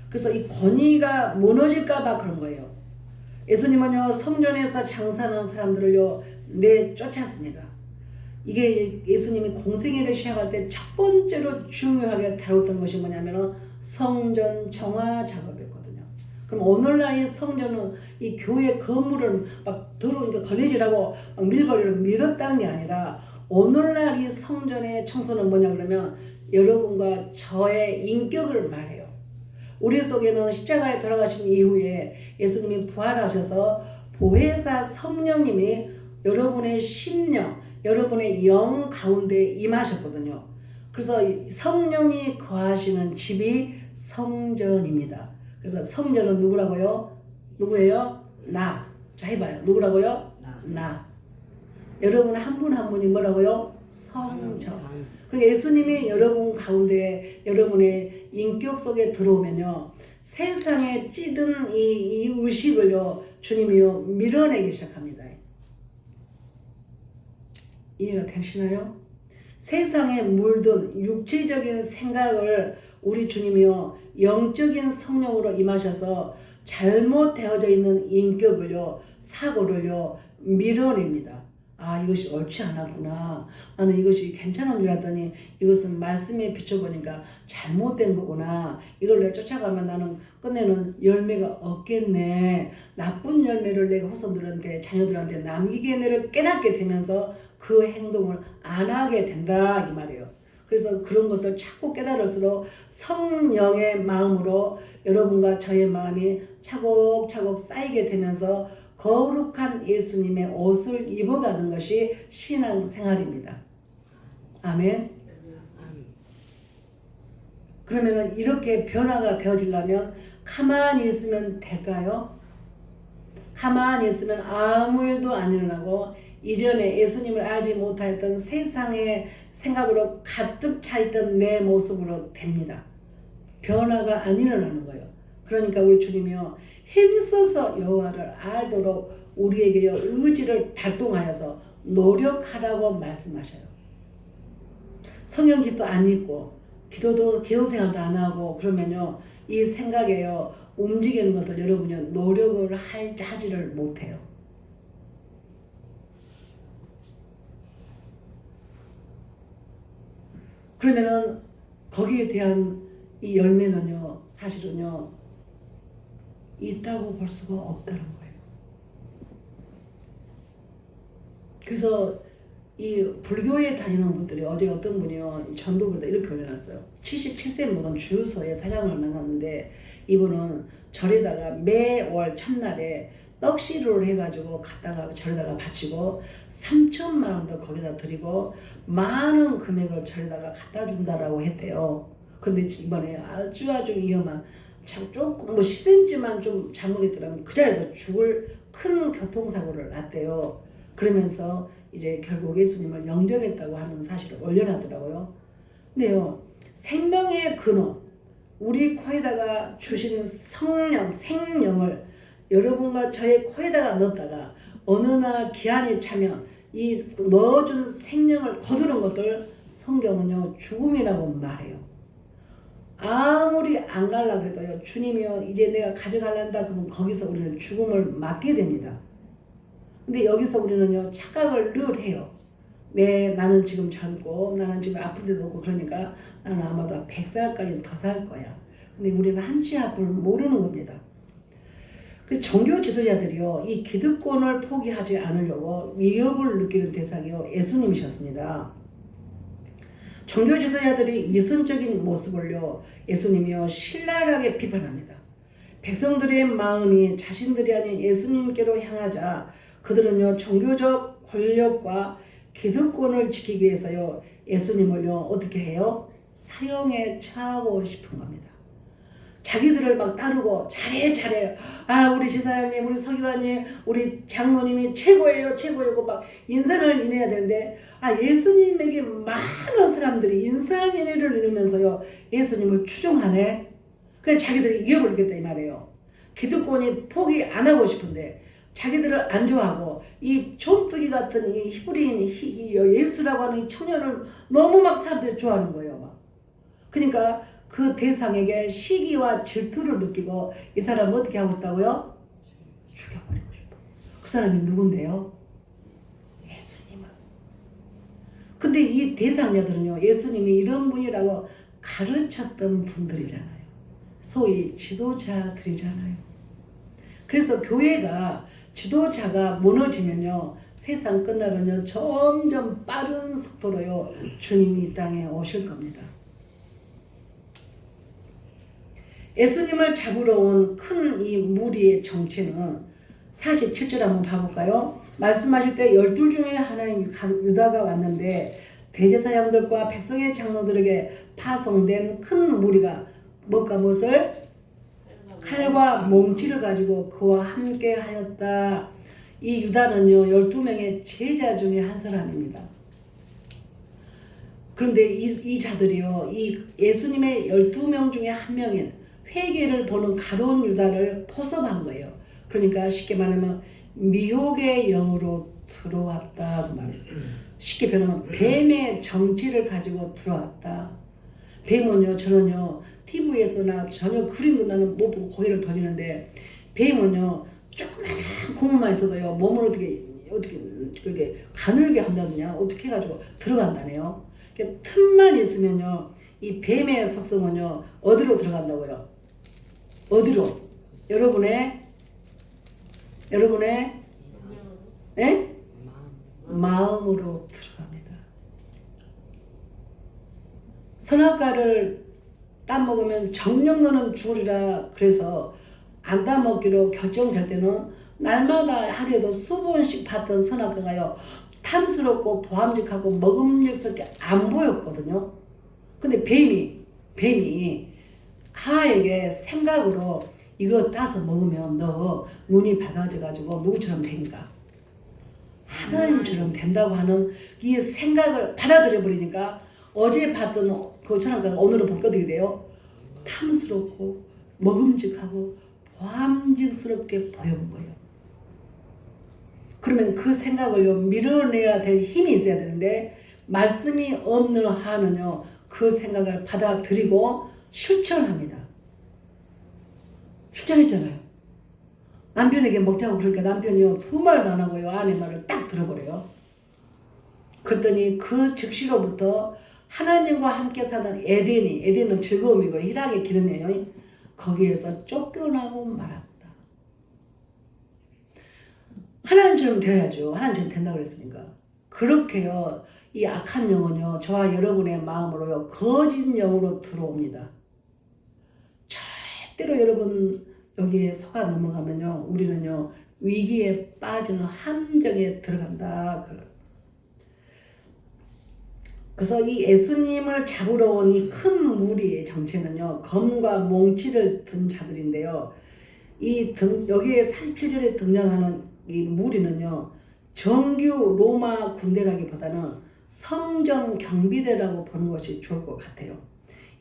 그래서 이 권위가 무너질까 봐 그런 거예요. 예수님은요. 성전에서 장사하는 사람들을요. 내쫓았습니다. 이게 예수님이 공생애를 시작할 때 첫 번째로 중요하게 다뤘던 것이 뭐냐면 성전 정화 작업이었거든요. 그럼 오늘날 이 성전은 이 교회 건물을 막 들어오니까 걸레질하고 막 밀거리로 밀었다는 게 아니라 오늘날 이 성전의 청소는 뭐냐 그러면 여러분과 저의 인격을 말해요. 우리 속에는 십자가에 돌아가신 이후에 예수님이 부활하셔서 보혜사 성령님이 여러분의 심령, 여러분의 영 가운데 임하셨거든요. 그래서 성령이 거하시는 집이 성전입니다. 그래서 성전은 누구라고요? 누구예요? 나. 자, 해봐요. 누구라고요? 나. 여러분 한 분 한 분이 뭐라고요? 성전. 그러니까 예수님이 여러분 가운데 여러분의 인격 속에 들어오면요, 세상에 찌든 이 의식을요 주님이요 밀어내기 시작합니다. 이해가 되시나요? 세상에 물든 육체적인 생각을 우리 주님이요 영적인 성령으로 임하셔서 잘못되어져 있는 인격을요 사고를요 밀어냅니다. 아, 이것이 옳지 않았구나. 나는 이것이 괜찮은 줄 알았더니 이것은 말씀에 비춰보니까 잘못된 거구나. 이걸 내가 쫓아가면 나는 끝내는 열매가 없겠네. 나쁜 열매를 내가 후손들한테, 자녀들한테 남기게 내를 깨닫게 되면서 그 행동을 안 하게 된다 이 말이에요. 그래서 그런 것을 자꾸 깨달을수록 성령의 마음으로 여러분과 저의 마음이 차곡차곡 쌓이게 되면서 거룩한 예수님의 옷을 입어가는 것이 신앙생활입니다. 아멘. 그러면 이렇게 변화가 되어지려면 가만히 있으면 될까요? 가만히 있으면 아무 일도 안 일어나고 이전에 예수님을 알지 못하였던 세상의 생각으로 가득 차있던 내 모습으로 됩니다. 변화가 안 일어나는 거예요. 그러니까 우리 주님이요 힘써서 여호와를 알도록 우리에게 의지를 발동하여서 노력하라고 말씀하셔요. 성경 기도 안 읽고 기도 생활도 안 하고 그러면요 이 생각에요 움직이는 것을 여러분이 노력을 하지를 못해요. 그러면은 거기에 대한 이 열매는요 사실은요 있다고 볼 수가 없다는 거예요. 그래서 이 불교에 다니는 분들이 어제 어떤 분이요 전도글에다 이렇게 올려놨어요. 77세 먹은 주유소의 사장을 만났는데 이분은 절에다가 매월 첫날에 떡시루를 해가지고 갖다가 절에다가 바치고 3천만 원도 거기다 드리고 많은 금액을 절에다가 갖다 준다라고 했대요. 그런데 이번에 아주 위험한 조금 10cm만 좀 잘못했더라면 그 자리에서 죽을 큰 교통사고를 났대요. 그러면서 이제 결국 예수님을 영접했다고 하는 사실을 올려놨더라고요. 근데요 생명의 근원 우리 코에다가 주신 성령 생명을 여러분과 저의 코에다가 넣었다가 어느 날 기한이 차면 이 넣어준 생명을 거두는 것을 성경은요 죽음이라고 말해요. 아무리 안 갈라 그래도요 주님이요 이제 내가 가져갈란다 그러면 거기서 우리는 죽음을 맞게 됩니다. 근데 여기서 우리는요 착각을 늘 해요. 나는 지금 젊고 나는 지금 아픈 데도 없고 그러니까 나는 아마도 100살까지는 더 살 거야. 근데 우리는 한치 앞을 모르는 겁니다. 그 종교 지도자들이요 이 기득권을 포기하지 않으려고 위협을 느끼는 대상이요 예수님이셨습니다. 종교 지도자들이 위선적인 모습을요 예수님이요 신랄하게 비판합니다. 백성들의 마음이 자신들이 아닌 예수님께로 향하자 그들은요 종교적 권력과 기득권을 지키기 위해서요 예수님을요 어떻게 해요? 사형에 처하고 싶은 겁니다. 자기들을 막 따르고 잘해 아 우리 지사장님 우리 서기관님 우리 장로님이 최고예요 막 인사를 인해야 되는데 아 예수님에게 많은 사람들이 인사를 인해를 이루면서요 예수님을 추종하네. 그냥 자기들이 이겨버리겠다 이 말이에요. 기득권이 포기 안 하고 싶은데 자기들을 안 좋아하고 이 좀뜨기 같은 이 히브리인 예수라고 하는 이 청년을 너무 막 사람들이 좋아하는 거예요. 막. 그러니까 그 대상에게 시기와 질투를 느끼고 이 사람은 어떻게 하고 있다고요? 죽여버리고 싶어. 그 사람이 누군데요? 예수님은. 근데 이 대상자들은요 예수님이 이런 분이라고 가르쳤던 분들이잖아요. 소위 지도자들이잖아요. 그래서 교회가 지도자가 무너지면요 세상 끝나면요 점점 빠른 속도로요 주님이 이 땅에 오실 겁니다. 예수님을 잡으러 온 큰 이 무리의 정체는 47절 한번 봐볼까요? 말씀하실 때 12 중에 하나인 유다가 왔는데 대제사장들과 백성의 장로들에게 파송된 큰 무리가 무엇을? 칼과 몽치를 가지고 그와 함께 하였다. 이 유다는요 12명의 제자 중에 한 사람입니다. 그런데 이 자들이요 이 예수님의 12명 중에 한 명인 회개를 보는 가룟 유다를 포섭한 거예요. 그러니까 쉽게 말하면 미혹의 영으로 들어왔다 그 말이에요. 쉽게 표현하면 뱀의 정체를 가지고 들어왔다. 뱀은요 저는요 TV에서나 전혀 그림도 나는 못 보고 고개를 돌리는데 뱀은요 조그마한 고문만 있어도요 몸을 어떻게 그게 가늘게 한다느냐 어떻게 해가지고 들어간다네요. 그러니까 틈만 있으면요 이 뱀의 속성은요 어디로 들어간다고요? 어디로? 여러분의 에? 마음으로 들어갑니다. 선악과를 따먹으면 정령너는 죽으리라 그래서 안 따먹기로 결정될 때는 날마다 하루에도 수번씩 봤던 선악과가요 탐스럽고 보암직하고 먹음직스럽게 안 보였거든요. 근데 뱀이 하와에게 생각으로 이거 따서 먹으면 너 눈이 밝아져가지고 누구처럼 되니까 하나님처럼 된다고 하는 이 생각을 받아들여 버리니까 어제 봤던 그 선악과가 오늘은 보니까 어떻게 돼요? 탐스럽고 먹음직하고 보암직스럽게 보여본 거예요. 그러면 그 생각을요 밀어내야 될 힘이 있어야 되는데 말씀이 없는 한은요 그 생각을 받아들이고 실천합니다. 실천했잖아요. 남편에게 먹자고 그러니까 남편이요 두 말도 안 하고요 아내 말을 딱 들어버려요. 그랬더니 그 즉시로부터 하나님과 함께 사는 에덴은 즐거움이고 희락의 기름이에요. 거기에서 쫓겨나고 말았다. 하나님처럼 되어야죠. 하나님처럼 된다고 그랬으니까. 그렇게요 이 악한 영은요 저와 여러분의 마음으로요 거짓 영으로 들어옵니다. 절대로 여러분 여기에 속아 넘어가면요 우리는요 위기에 빠지는 함정에 들어간다. 그래서 이 예수님을 잡으러 온 이 큰 무리의 정체는요 검과 몽치를 든 자들인데요 여기에 47절에 등장하는 이 무리는요 정규 로마 군대라기보다는 성전 경비대라고 보는 것이 좋을 것 같아요.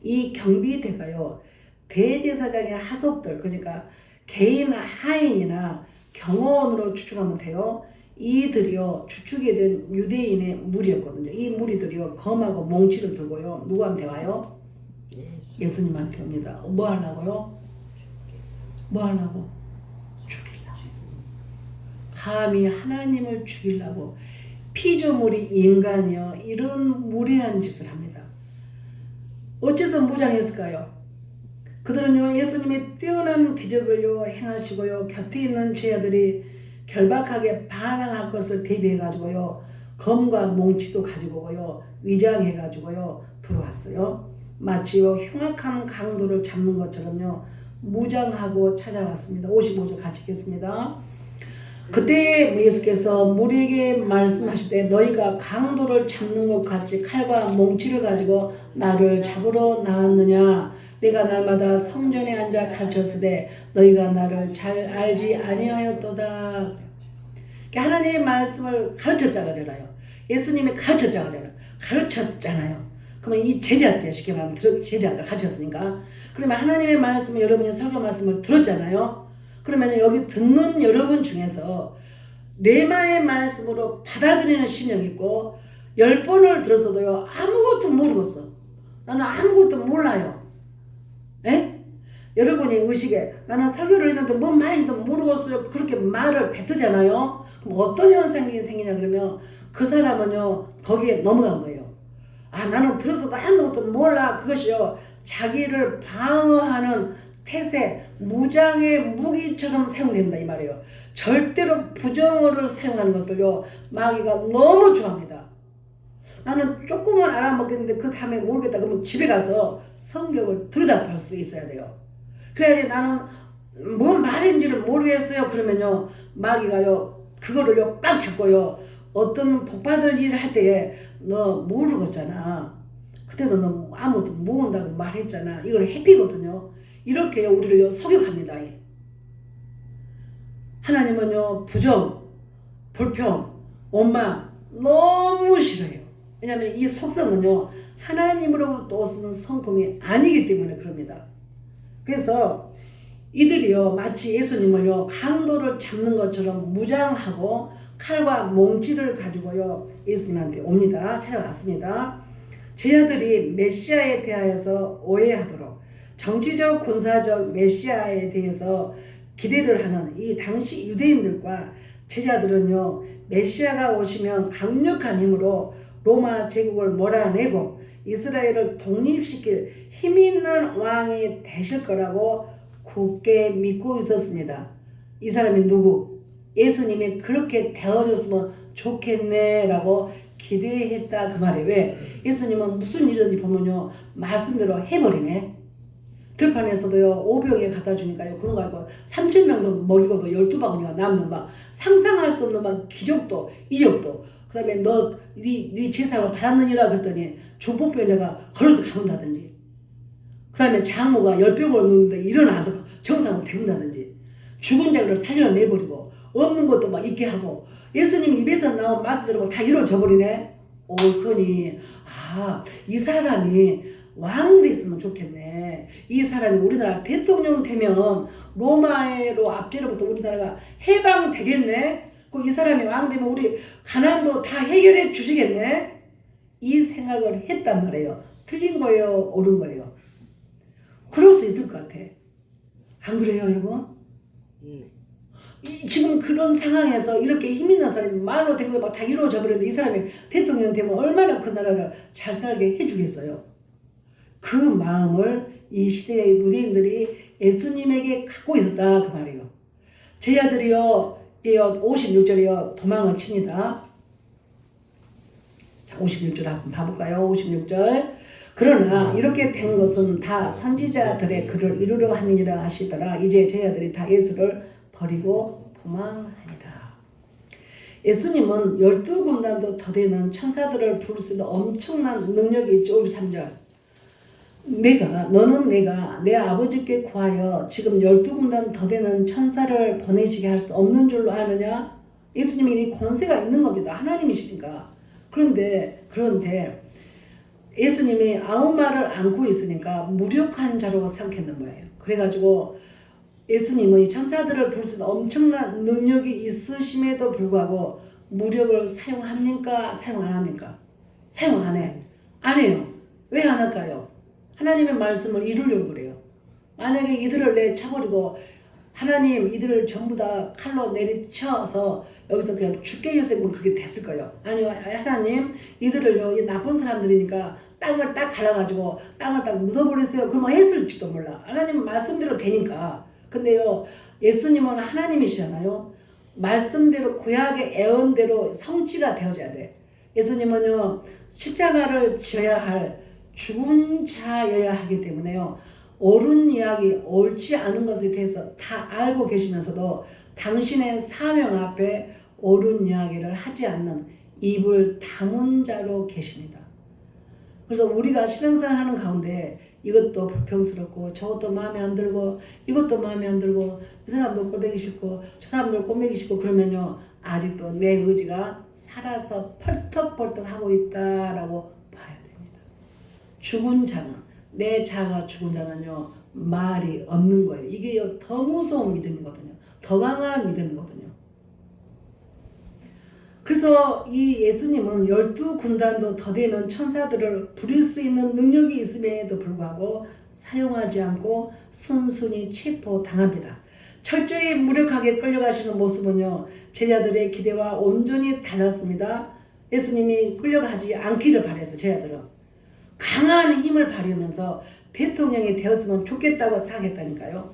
이 경비대가요 대제사장의 하속들 그러니까 개인 하인이나 경호원으로 추측하면 돼요. 이들이요 주축이 된 유대인의 무리였거든요. 이 무리들이요 검하고 몽치를 들고요 누구한테 와요? 예수님한테 옵니다. 뭐 하려고요? 뭐 하려고? 죽이려고. 감히 하나님을 죽이려고 피조물이 인간이요 이런 무리한 짓을 합니다. 어째서 무장했을까요? 그들은요 예수님이 뛰어난 기적을요 행하시고요 곁에 있는 제자들이 결박하게 반항할 것을 대비해가지고요 검과 몽치도 가지고요 위장해가지고요 들어왔어요. 마치요 흉악한 강도를 잡는 것처럼요 무장하고 찾아왔습니다. 55절 같이 읽겠습니다. 그때 예수께서 무리에게 말씀하실 때 너희가 강도를 잡는 것 같이 칼과 몽치를 가지고 나를 잡으러 나왔느냐? 내가 날마다 성전에 앉아 가르쳤으되 너희가 나를 잘 알지 아니하였도다. 하나님의 말씀을 가르쳤잖아요. 예수님이 가르쳤잖아요. 그러면 이 제자들 쉽게 말하면 제자들 가르쳤으니까 그러면 하나님의 말씀을 여러분이 설교 말씀을 들었잖아요. 그러면 여기 듣는 여러분 중에서 레마의 말씀으로 받아들이는 신령이 있고 10번을 들었어도요 아무것도 모르겠어. 나는 아무것도 몰라요. 에? 여러분이 의식에 나는 설교를 했는데 뭔 말인지도 모르겠어요. 그렇게 말을 뱉으잖아요. 그럼 어떤 현상이 생기냐 그러면 그 사람은요 거기에 넘어간 거예요. 아 나는 들었어도 아무것도 몰라. 그것이요 자기를 방어하는 태세 무장의 무기처럼 사용된다 이 말이에요. 절대로 부정어를 사용하는 것을요 마귀가 너무 좋아합니다. 나는 조금은 알아먹겠는데 그 다음에 모르겠다 그러면 집에 가서 성경을 들여다볼 수 있어야 돼요. 그래야지 나는 뭔 말인지를 모르겠어요. 그러면요 마귀가요 그거를요 꽉 잡고요 어떤 복받을 일을 할 때에 너 모르겠잖아. 그때도 너 아무것도 모른다고 말했잖아. 이걸 해피거든요. 이렇게 우리를요 속여갑니다. 하나님은요 부정, 불평, 원망 너무 싫어요. 왜냐하면 이 속성은요 하나님으로부터 오는 성품이 아니기 때문에 그럽니다. 그래서 이들이요 마치 예수님을요 강도를 잡는 것처럼 무장하고 칼과 몽치를 가지고요 예수님한테 옵니다. 찾아왔습니다. 제자들이 메시아에 대하여서 오해하도록 정치적 군사적 메시아에 대해서 기대를 하는 이 당시 유대인들과 제자들은요 메시아가 오시면 강력한 힘으로 로마 제국을 몰아내고 이스라엘을 독립시킬 힘 있는 왕이 되실 거라고 굳게 믿고 있었습니다. 이 사람이 누구? 예수님이 그렇게 되어줬으면 좋겠네 라고 기대했다 그 말이에요. 왜? 예수님은 무슨 일이든지 보면요 말씀대로 해버리네. 들판에서도요 오병에 갖다 주니까요 그런 거 갖고 3,000명도 먹이고도 12바구니가 남는 막 상상할 수 없는 막 기적도 이적도 그 다음에 네 제사를 받았느니라 그랬더니 중풍병자가 걸어서 가본다든지 그 다음에 장모가 열병을 누는데 일어나서 정상으로 배운다든지 죽은 자를 살려내버리고 없는 것도 막 있게 하고 예수님 입에서 나온 말씀대로 다 이루어져 버리네. 그러니 이 사람이 왕 됐으면 좋겠네. 이 사람이 우리나라 대통령 되면 로마로 앞뒤로부터 우리나라가 해방되겠네. 이 사람이 왕 되면 우리 가난도 다 해결해 주시겠네. 이 생각을 했단 말이에요. 틀린 거예요? 옳은 거예요? 그럴 수 있을 것 같아. 안 그래요 여러분? 지금 그런 상황에서 이렇게 힘 있는 사람이 말로 된 거 막 다 이루어져 버렸는데 이 사람이 대통령 되면 얼마나 그 나라를 잘 살게 해주겠어요. 그 마음을 이 시대의 유대인들이 예수님에게 갖고 있었다 그 말이에요. 제자들이요 56절이요 도망을 칩니다. 자 56절 한번 봐볼까요? 56절 그러나 이렇게 된 것은 다 선지자들의 글을 이루려 함이니라 하시더라. 이제 제자들이 다 예수를 버리고 도망하니라. 예수님은 12군단도 더 되는 천사들을 부를 수 있는 엄청난 능력이 있죠. 53절 너는 내가 내 아버지께 구하여 지금 12군단 더 되는 천사를 보내시게 할 수 없는 줄로 아느냐? 예수님이 이 권세가 있는 겁니다. 하나님이시니까. 그런데 예수님이 아무 말을 않고 있으니까 무력한 자로 삼겠는 거예요. 그래가지고 예수님은 이 천사들을 부를 수 있는 엄청난 능력이 있으심에도 불구하고 무력을 사용합니까? 사용 안 합니까? 사용 안 해. 안 해요. 왜 안 할까요? 하나님의 말씀을 이루려고 그래요. 만약에 이들을 내쳐버리고 하나님 이들을 전부 다 칼로 내리쳐서 여기서 그냥 죽게 요셉은 그렇게 됐을 거예요. 아니요 하나님 이들을요 이 나쁜 사람들이니까 땅을 딱 갈라가지고 땅을 딱 묻어버렸어요. 그러면 했을지도 몰라. 하나님 말씀대로 되니까. 근데요 예수님은 하나님이시잖아요. 말씀대로 구약의 애언대로 성취가 되어져야 돼. 예수님은요 십자가를 져야 할 죽은 자여야 하기 때문에요. 옳은 이야기, 옳지 않은 것에 대해서 다 알고 계시면서도 당신의 사명 앞에 옳은 이야기를 하지 않는 입을 다문 자로 계십니다. 그래서 우리가 신앙생활 하는 가운데 이것도 불평스럽고 저것도 마음에 안 들고 이것도 마음에 안 들고 이 사람도 꼬매기 싫고 저 사람도 꼬매기 싫고 그러면요 아직도 내 의지가 살아서 펄떡펄떡 하고 있다라고 봐야 됩니다. 죽은 자는 내 자가 죽은 자는요 말이 없는 거예요. 이게 더 무서운 믿음이거든요. 더 강한 믿음이거든요. 그래서 이 예수님은 12군단도 더 되는 천사들을 부릴 수 있는 능력이 있음에도 불구하고 사용하지 않고 순순히 체포당합니다. 철저히 무력하게 끌려가시는 모습은요 제자들의 기대와 온전히 달랐습니다. 예수님이 끌려가지 않기를 바랬어요. 제자들은 강한 힘을 발휘하면서 대통령이 되었으면 좋겠다고 생각했다니까요.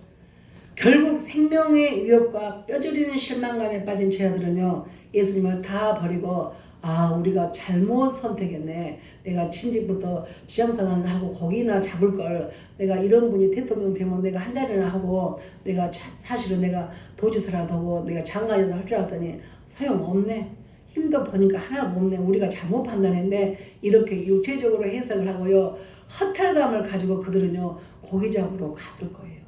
결국 생명의 위협과 뼈저리는 실망감에 빠진 제자들은요 예수님을 다 버리고 아 우리가 잘못 선택했네. 내가 친직부터 지정선언을 하고 거기나 잡을 걸 내가 이런 분이 대통령 되면 내가 한 자리나 하고 내가 사실은 내가 도지사라도 하고 내가 장관이라도 할 줄 알았더니 소용없네. 힘도 보니까 하나도 없네. 우리가 잘못 판단했네. 이렇게 육체적으로 해석을 하고요. 허탈감을 가지고 그들은요. 고기 잡으러 갔을 거예요.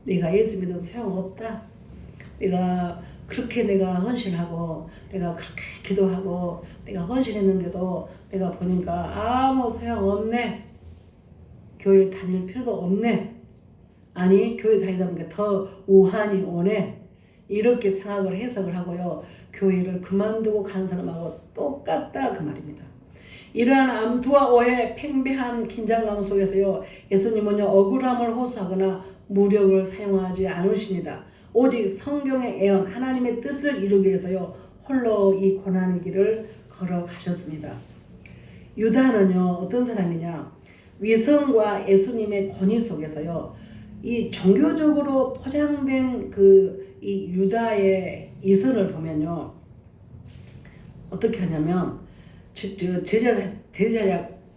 내가 예수 믿어도 소용없다. 내가 그렇게 내가 헌신하고 내가 그렇게 기도하고 내가 헌신했는데도 내가 보니까 아무 소용없네. 교회 다닐 필요도 없네. 아니 교회 다니다 보니까 더 우한이 오네. 이렇게 생각을 해석을 하고요. 교회를 그만두고 가는 사람하고 똑같다 그 말입니다. 이러한 암투와 오해, 팽배한 긴장감 속에서요. 예수님은요. 억울함을 호소하거나 무력을 사용하지 않으십니다. 오직 성경의 예언, 하나님의 뜻을 이루기 위해서요. 홀로 이 고난의 길을 걸어가셨습니다. 유다는요. 어떤 사람이냐. 위선과 예수님의 권위 속에서요. 이 종교적으로 포장된 이 유다의 이선을 보면요. 어떻게 하냐면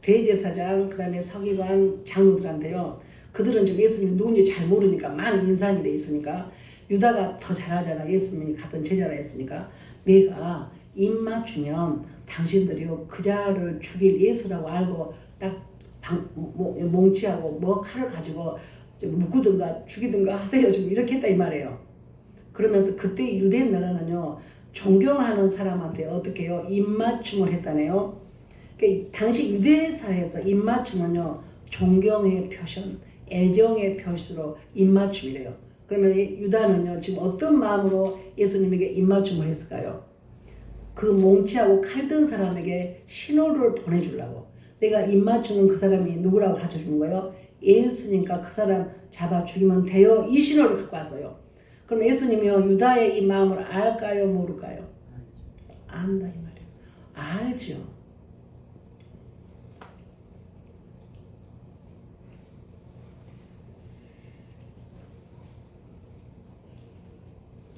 대제사장 그 다음에 서기관 장로들한테요. 그들은 지금 예수님이 누군지 잘 모르니까 많은 인상이 돼 있으니까 유다가 더 잘하잖아. 예수님이 같은 제자라 했으니까 내가 입 맞추면 당신들이요 그 자를 죽일 예수라고 알고 딱 몽치하고 뭐 칼을 가지고 묶든가 죽이든가 하세요. 좀 이렇게 했다 이 말이에요. 그러면서 그때 유대 나라는요 존경하는 사람한테 어떻게 해요? 입맞춤을 했다네요. 그러니까 당시 유대사에서 입맞춤은요 존경의 표현, 애정의 표시로 입맞춤이래요. 그러면 유다는요 지금 어떤 마음으로 예수님에게 입맞춤을 했을까요? 그 몽치하고 칼든 사람에게 신호를 보내주려고. 내가 입맞추는 그 사람이 누구라고 가르쳐주는 거예요? 예수님과 그 사람 잡아 죽이면 돼요. 이 신호를 갖고 왔어요. 그럼 예수님이요 유다의 이 마음을 알까요? 모를까요? 안다 이 말이에요. 알죠.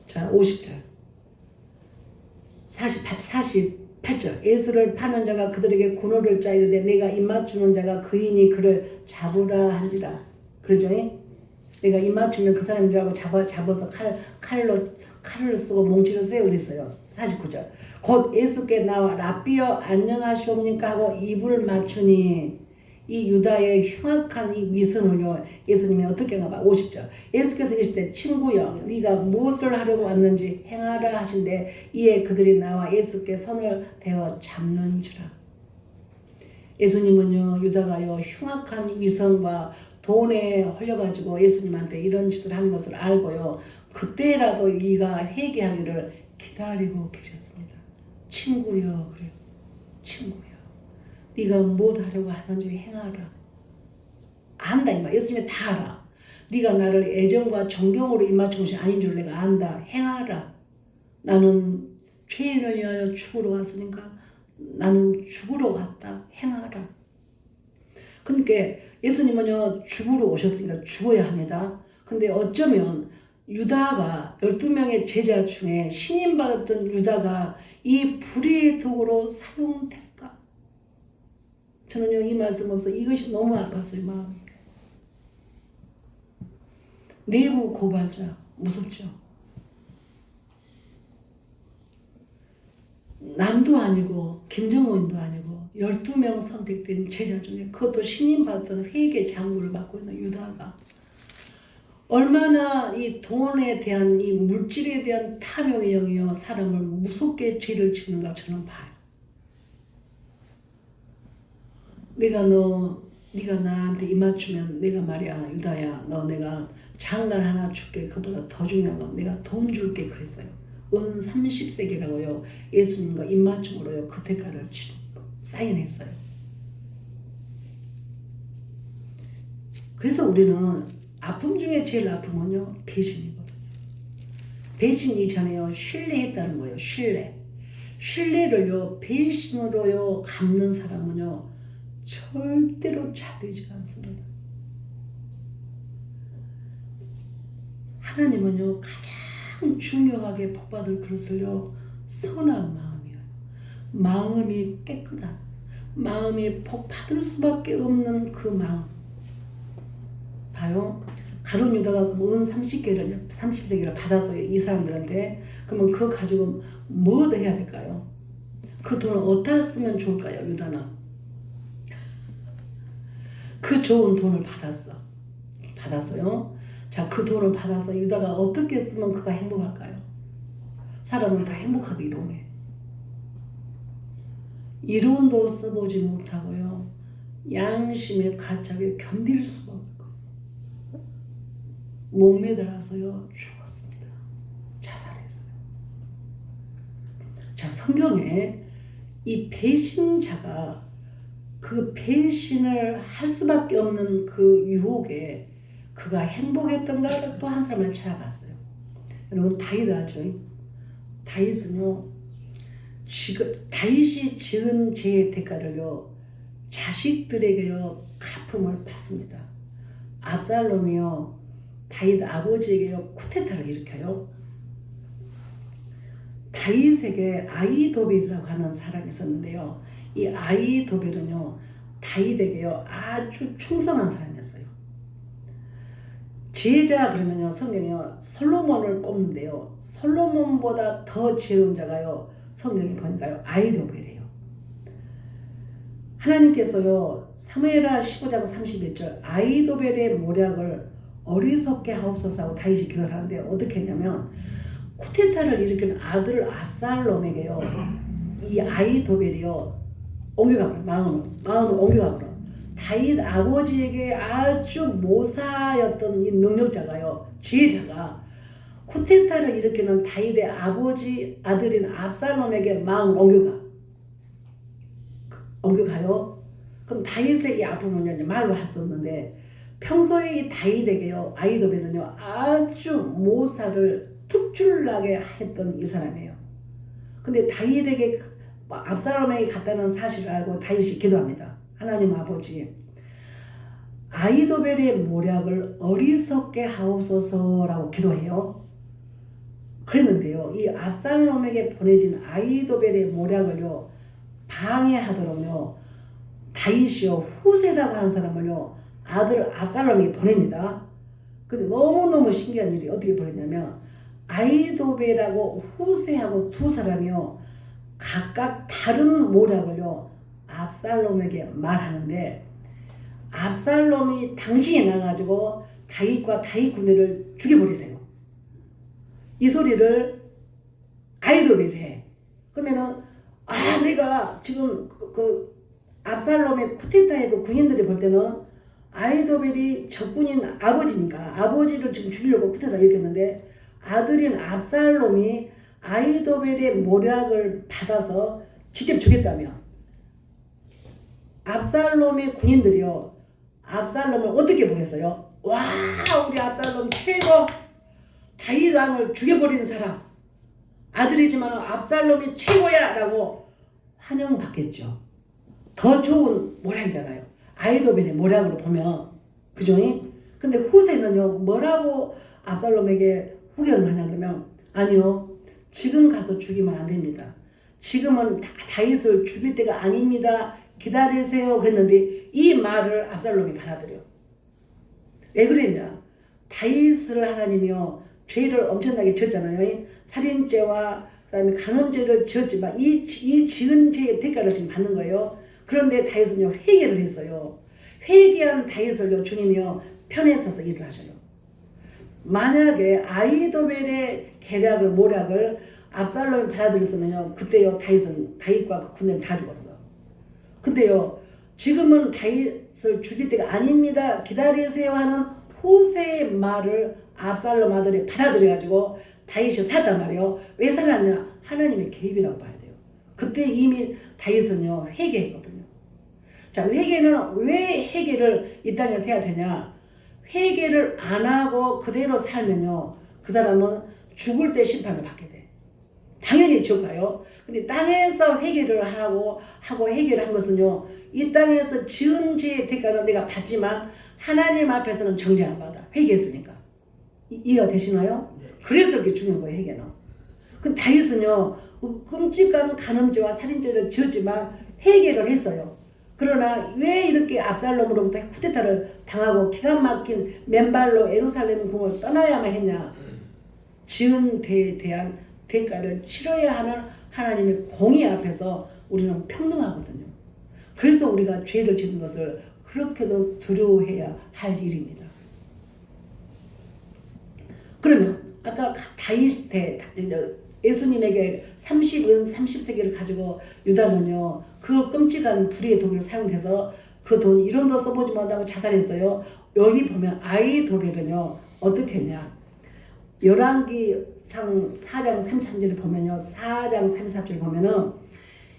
자 50절 48절 예수를 파는 자가 그들에게 군호를 짜 이르되 내가 입맞추는 자가 그이니 그를 잡으라 한지라. 그러죠? 내가 입맞추면 그 사람인 줄 알고 잡아서 칼을 쓰고 몽치를 쐬고 그랬어요. 49절 곧 예수께 나와 라삐여 안녕하시옵니까 하고 입을 맞추니 이 유다의 흉악한 이 위선을요 예수님이 어떻게 하나 봐. 50절 예수께서 이르시되 친구여 네가 무엇을 하려고 왔는지 행하라 하신대 이에 그들이 나와 예수께 손을 대어 잡는지라. 예수님은요 유다가요 흉악한 위선과 돈에 홀려가지고 예수님한테 이런 짓을 한 것을 알고요 그때라도 이가 회개하기를 기다리고 계셨습니다. 친구여 그래요. 친구여 네가 뭐 하려고 하는지 행하라. 안다 이 말. 예수님이 다 알아. 네가 나를 애정과 존경으로 입맞춘 것이 아닌 줄 내가 안다. 행하라. 나는 죄인을 위하여 죽으러 왔으니까 나는 죽으러 왔다. 행하라. 그러니까 예수님은요 죽으러 오셨으니까 죽어야 합니다. 근데 어쩌면 유다가 12명의 제자 중에 신임받았던 유다가 이 불의의 도구로 사용될까? 저는요 이 말씀 없어 이것이 너무 아팠어요 마음이. 내부 고발자 무섭죠. 남도 아니고 김정은도 아니고 12명 선택된 제자 중에 그것도 신임받았던 회계 장부를 받고 있는 유다가 얼마나 이 돈에 대한 이 물질에 대한 탐욕의 영이요 사람을 무섭게 죄를 짓는가 저는 봐요. 네가 나한테 입맞추면 내가 말이야 유다야 너 내가 장관 하나 줄게. 그보다 더 중요한 건 내가 돈 줄게 그랬어요. 은 30세기라고요 예수님과 입맞춤으로요 그 대가를 사인했어요. 그래서 우리는 아픔 중에 제일 아픈 건요 배신이거든요. 배신 이전에요 신뢰했다는 거예요. 신뢰를요 배신으로요 갚는 사람은요 절대로 잘 되지 않습니다. 하나님은요 가장 중요하게 복받을 그릇을요 선한 마음이에요. 마음이 깨끗한, 마음이 복 받을 수밖에 없는 그 마음. 봐요. 가룟 유다가 은 30세기를 받았어요. 이 사람들한테. 그러면 그거 가지고 뭐 해야 될까요? 그 돈을 어디다 쓰면 좋을까요? 유다는. 그 좋은 돈을 받았어요. 자, 그 돈을 받아서 유다가 어떻게 쓰면 그가 행복할까요? 사람은 다 행복하게 이루네. 이론도 써보지 못하고요. 양심의 가책에 견딜 수가 없고 목매달아서요 죽었습니다. 자살했어요. 자, 성경에 이 배신자가 그 배신을 할 수밖에 없는 그 유혹에 그가 행복했던가 또 한 사람을 찾아봤어요. 여러분 다윗 아죠? 다윗은요, 다윗이 지은 죄의 대가를요 자식들에게요 갚음을 받습니다. 압살롬이요 다윗 아버지에게요 쿠데타를 일으켜요. 다윗에게 아히도벨이라고 하는 사람이 있었는데요. 이 아히도벨은요 다윗에게요 아주 충성한 사람이었어요. 지혜자 그러면요 성경에요 솔로몬을 꼽는데요. 솔로몬보다 더 지혜로운 자가요 성경에 보니까요 아히도벨이에요. 하나님께서요 사무엘하 15장 31절 아히도벨의 모략을 어리석게 하옵소서 하고 다윗이 기도를 하는데 어떻게 했냐면 쿠데타를 일으킨 아들 압살롬에게요 이 아히도벨이요 옮겨가버려. 마음을 옮겨가버려. 다윗 아버지에게 아주 모사였던 이 능력자가요 지혜자가 쿠데타를 일으키는 다윗의 아버지 아들인 압살롬에게 마음을 옮겨가요. 그럼 다윗의 이 아픔은요 말로 할 수 없는데 평소에 이 다윗에게요 아히도벨은요 아주 모사를 특출나게 했던 이 사람이에요. 근데 다윗에게 압살롬에게 갔다는 사실을 알고 다윗이 기도합니다. 하나님 아버지, 아히도벨의 모략을 어리석게 하옵소서라고 기도해요. 그랬는데요, 이 압살롬에게 보내진 아히도벨의 모략을요 방해하도록요 다윗이요 후세라고 하는 사람을요 아들 압살롬에게 보냅니다. 근데 너무너무 신기한 일이 어떻게 벌어졌냐면 아히도벨하고 후세하고 두 사람이요 각각 다른 모략을요 압살롬에게 말하는데 압살롬이 당신이 나가지고 다윗과 다윗 군대를 죽여버리세요. 이 소리를 아히도벨이 해. 그러면은 내가 지금 그 압살롬의 쿠데타의 그 군인들이 볼 때는 아히도벨이 적군인 아버지니까 아버지를 지금 죽이려고 쿠데타를 일으켰는데 아들인 압살롬이 아히도벨의 모략을 받아서 직접 죽였다며 압살롬의 군인들이요 압살롬을 어떻게 보겠어요? 와 우리 압살롬 최고 다윗 왕을 죽여버리는 사람 아들이지만 압살롬이 최고야 라고 환영받겠죠. 더 좋은 모략이잖아요. 아히도벨의 모략으로 보면 그죠? 근데 후세는요 뭐라고 압살롬에게 후견을 하냐 그러면 아니요 지금 가서 죽이면 안 됩니다. 지금은 다윗을 죽일 때가 아닙니다. 기다리세요 그랬는데 이 말을 압살롬이 받아들여. 왜 그랬냐? 다윗을 하나님이요 죄를 엄청나게 지었잖아요. 살인죄와 그다음에 간음죄를 지었지만 이 지은 죄의 대가를 지금 받는 거예요. 그런데 다윗은요 회개를 했어요. 회개한 다윗을요 주님이요 편에 서서 일을 하셔요. 만약에 아히도벨의 계략을 모략을 압살롬이 받아들였으면요 그때요 다윗과 그 군대는 다 죽었어. 근데요 지금은 다윗을 죽일 때가 아닙니다. 기다리세요 하는 후세의 말을 압살롬 아들이 받아들여가지고 다윗이 살단 말이에요. 왜 살았냐? 하나님의 개입이라고 봐야 돼요. 그때 이미 다윗은요 회개했거든요. 자 회개는 왜 회개를 이 땅에서 해야 되냐? 회개를 안 하고 그대로 살면요 그 사람은 죽을 때 심판을 받게 돼. 당연히 지옥 가요. 근데 땅에서 회개를 하고 회개를 한 것은요 이 땅에서 지은 죄의 대가는 내가 받지만 하나님 앞에서는 정죄 안 받아. 회개했으니까. 이해가 되시나요? 그래서 이렇게 중요한 거예요 회개는. 근데 다윗은요 끔찍한 간음죄와 살인죄를 지었지만 해결을 했어요. 그러나 왜 이렇게 압살롬으로부터 쿠데타를 당하고 기가 막힌 맨발로 예루살렘 궁을 떠나야만 했냐? 지은 데에 대한 대가를 치러야 하는 하나님의 공의 앞에서 우리는 평등하거든요. 그래서 우리가 죄를 짓는 것을 그렇게도 두려워해야 할 일입니다. 그러면 아까 다윗의 예수님에게 30은 30세기를 가지고 유다는요 그 끔찍한 불의의 도구를 사용해서 그 돈 1원도 써보지 못하고 자살했어요. 여기 보면 아이도벨은요 어떻게 했냐? 열왕기상 4장 33절을 보면요 4장 34절 보면은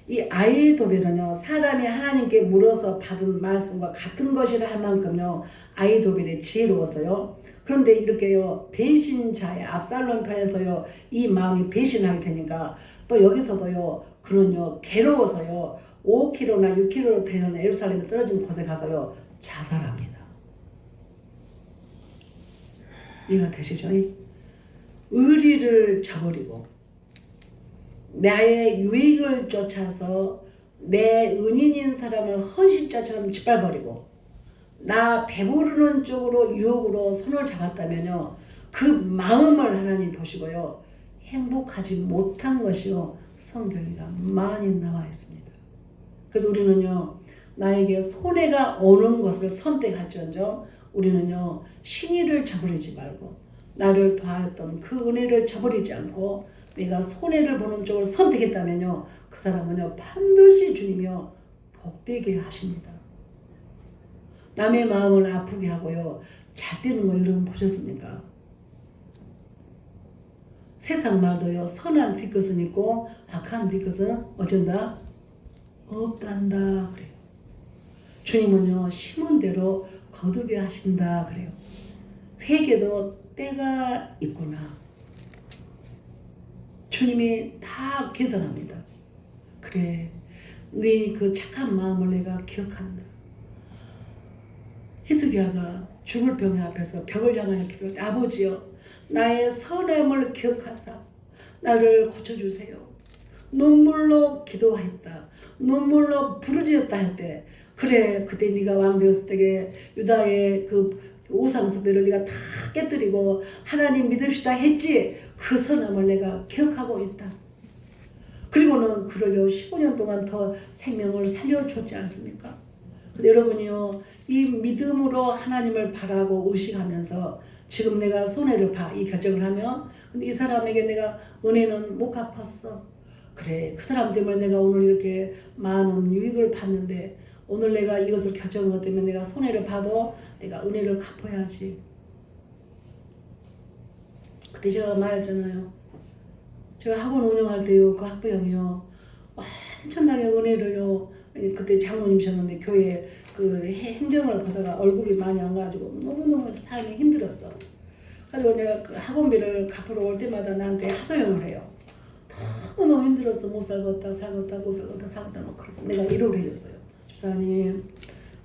이 아이도벨은요 사람이 하나님께 물어서 받은 말씀과 같은 것이라 할 만큼요 아이도벨이 지혜로웠어요. 그런데 이렇게요 배신자의 압살롬 편에서요 이 마음이 배신하게 되니까 또 여기서도요 그는요 괴로워서요 5km나 6km 되는 예루살렘에 떨어진 곳에 가서요 자살합니다. 이해가 되시죠? 의리를 저버리고 나의 유익을 쫓아서 내 은인인 사람을 헌신자처럼 짓밟아버리고 나 배부르는 쪽으로 유혹으로 손을 잡았다면요 그 마음을 하나님 보시고요 행복하지 못한 것이요 성경에가 많이 나와 있습니다. 그래서 우리는요 나에게 손해가 오는 것을 선택할지언정 우리는요 신의를 저버리지 말고 나를 도왔던 그 은혜를 저버리지 않고 내가 손해를 보는 쪽을 선택했다면요 그 사람은요 반드시 주님이요 복되게 하십니다. 남의 마음을 아프게 하고요 잘 되는 걸 여러분 보셨습니까? 세상 말도요 선한 뒤끝은 있고 악한 뒤끝은 어쩐다? 없단다 그래요. 주님은요 심은 대로 거두게 하신다 그래요. 회개도 때가 있구나. 주님이 다 계산합니다. 그래 네 그 착한 마음을 내가 기억한다. 히스기야가 죽을 병 앞에서 벽을 향하여 기도할 아버지여 나의 선함을 기억하사 나를 고쳐주세요. 눈물로 기도했다. 눈물로 부르짖었다 할 때 그래 그때 네가 왕 되었을 때에 유다의 그 우상 숭배를 네가 다 깨뜨리고 하나님 믿읍시다 했지. 그 선함을 내가 기억하고 있다. 그리고는 그를요 15년 동안 더 생명을 살려줬지 않습니까? 여러분이요 이 믿음으로 하나님을 바라고 의식하면서 지금 내가 손해를 봐 이 결정을 하면 근데 이 사람에게 내가 은혜는 못 갚았어. 그래 그 사람 때문에 내가 오늘 이렇게 많은 유익을 봤는데 오늘 내가 이것을 결정한 것 때문에 내가 손해를 봐도 내가 은혜를 갚아야지. 그때 제가 말했잖아요. 제가 학원 운영할 때요 그 학부형이요 엄청나게 은혜를요 그때 장로님이셨는데 교회 그 행정을 보다가 얼굴이 많이 안 가지고 너무너무 삶이 힘들었어. 그래서 내가 그 학원비를 갚으러 올 때마다 나한테 하소연을 해요. 너무너무 힘들었어. 못 살겠다 못 살겠다 막 그래서 내가 위로를 해줬어요. 집사님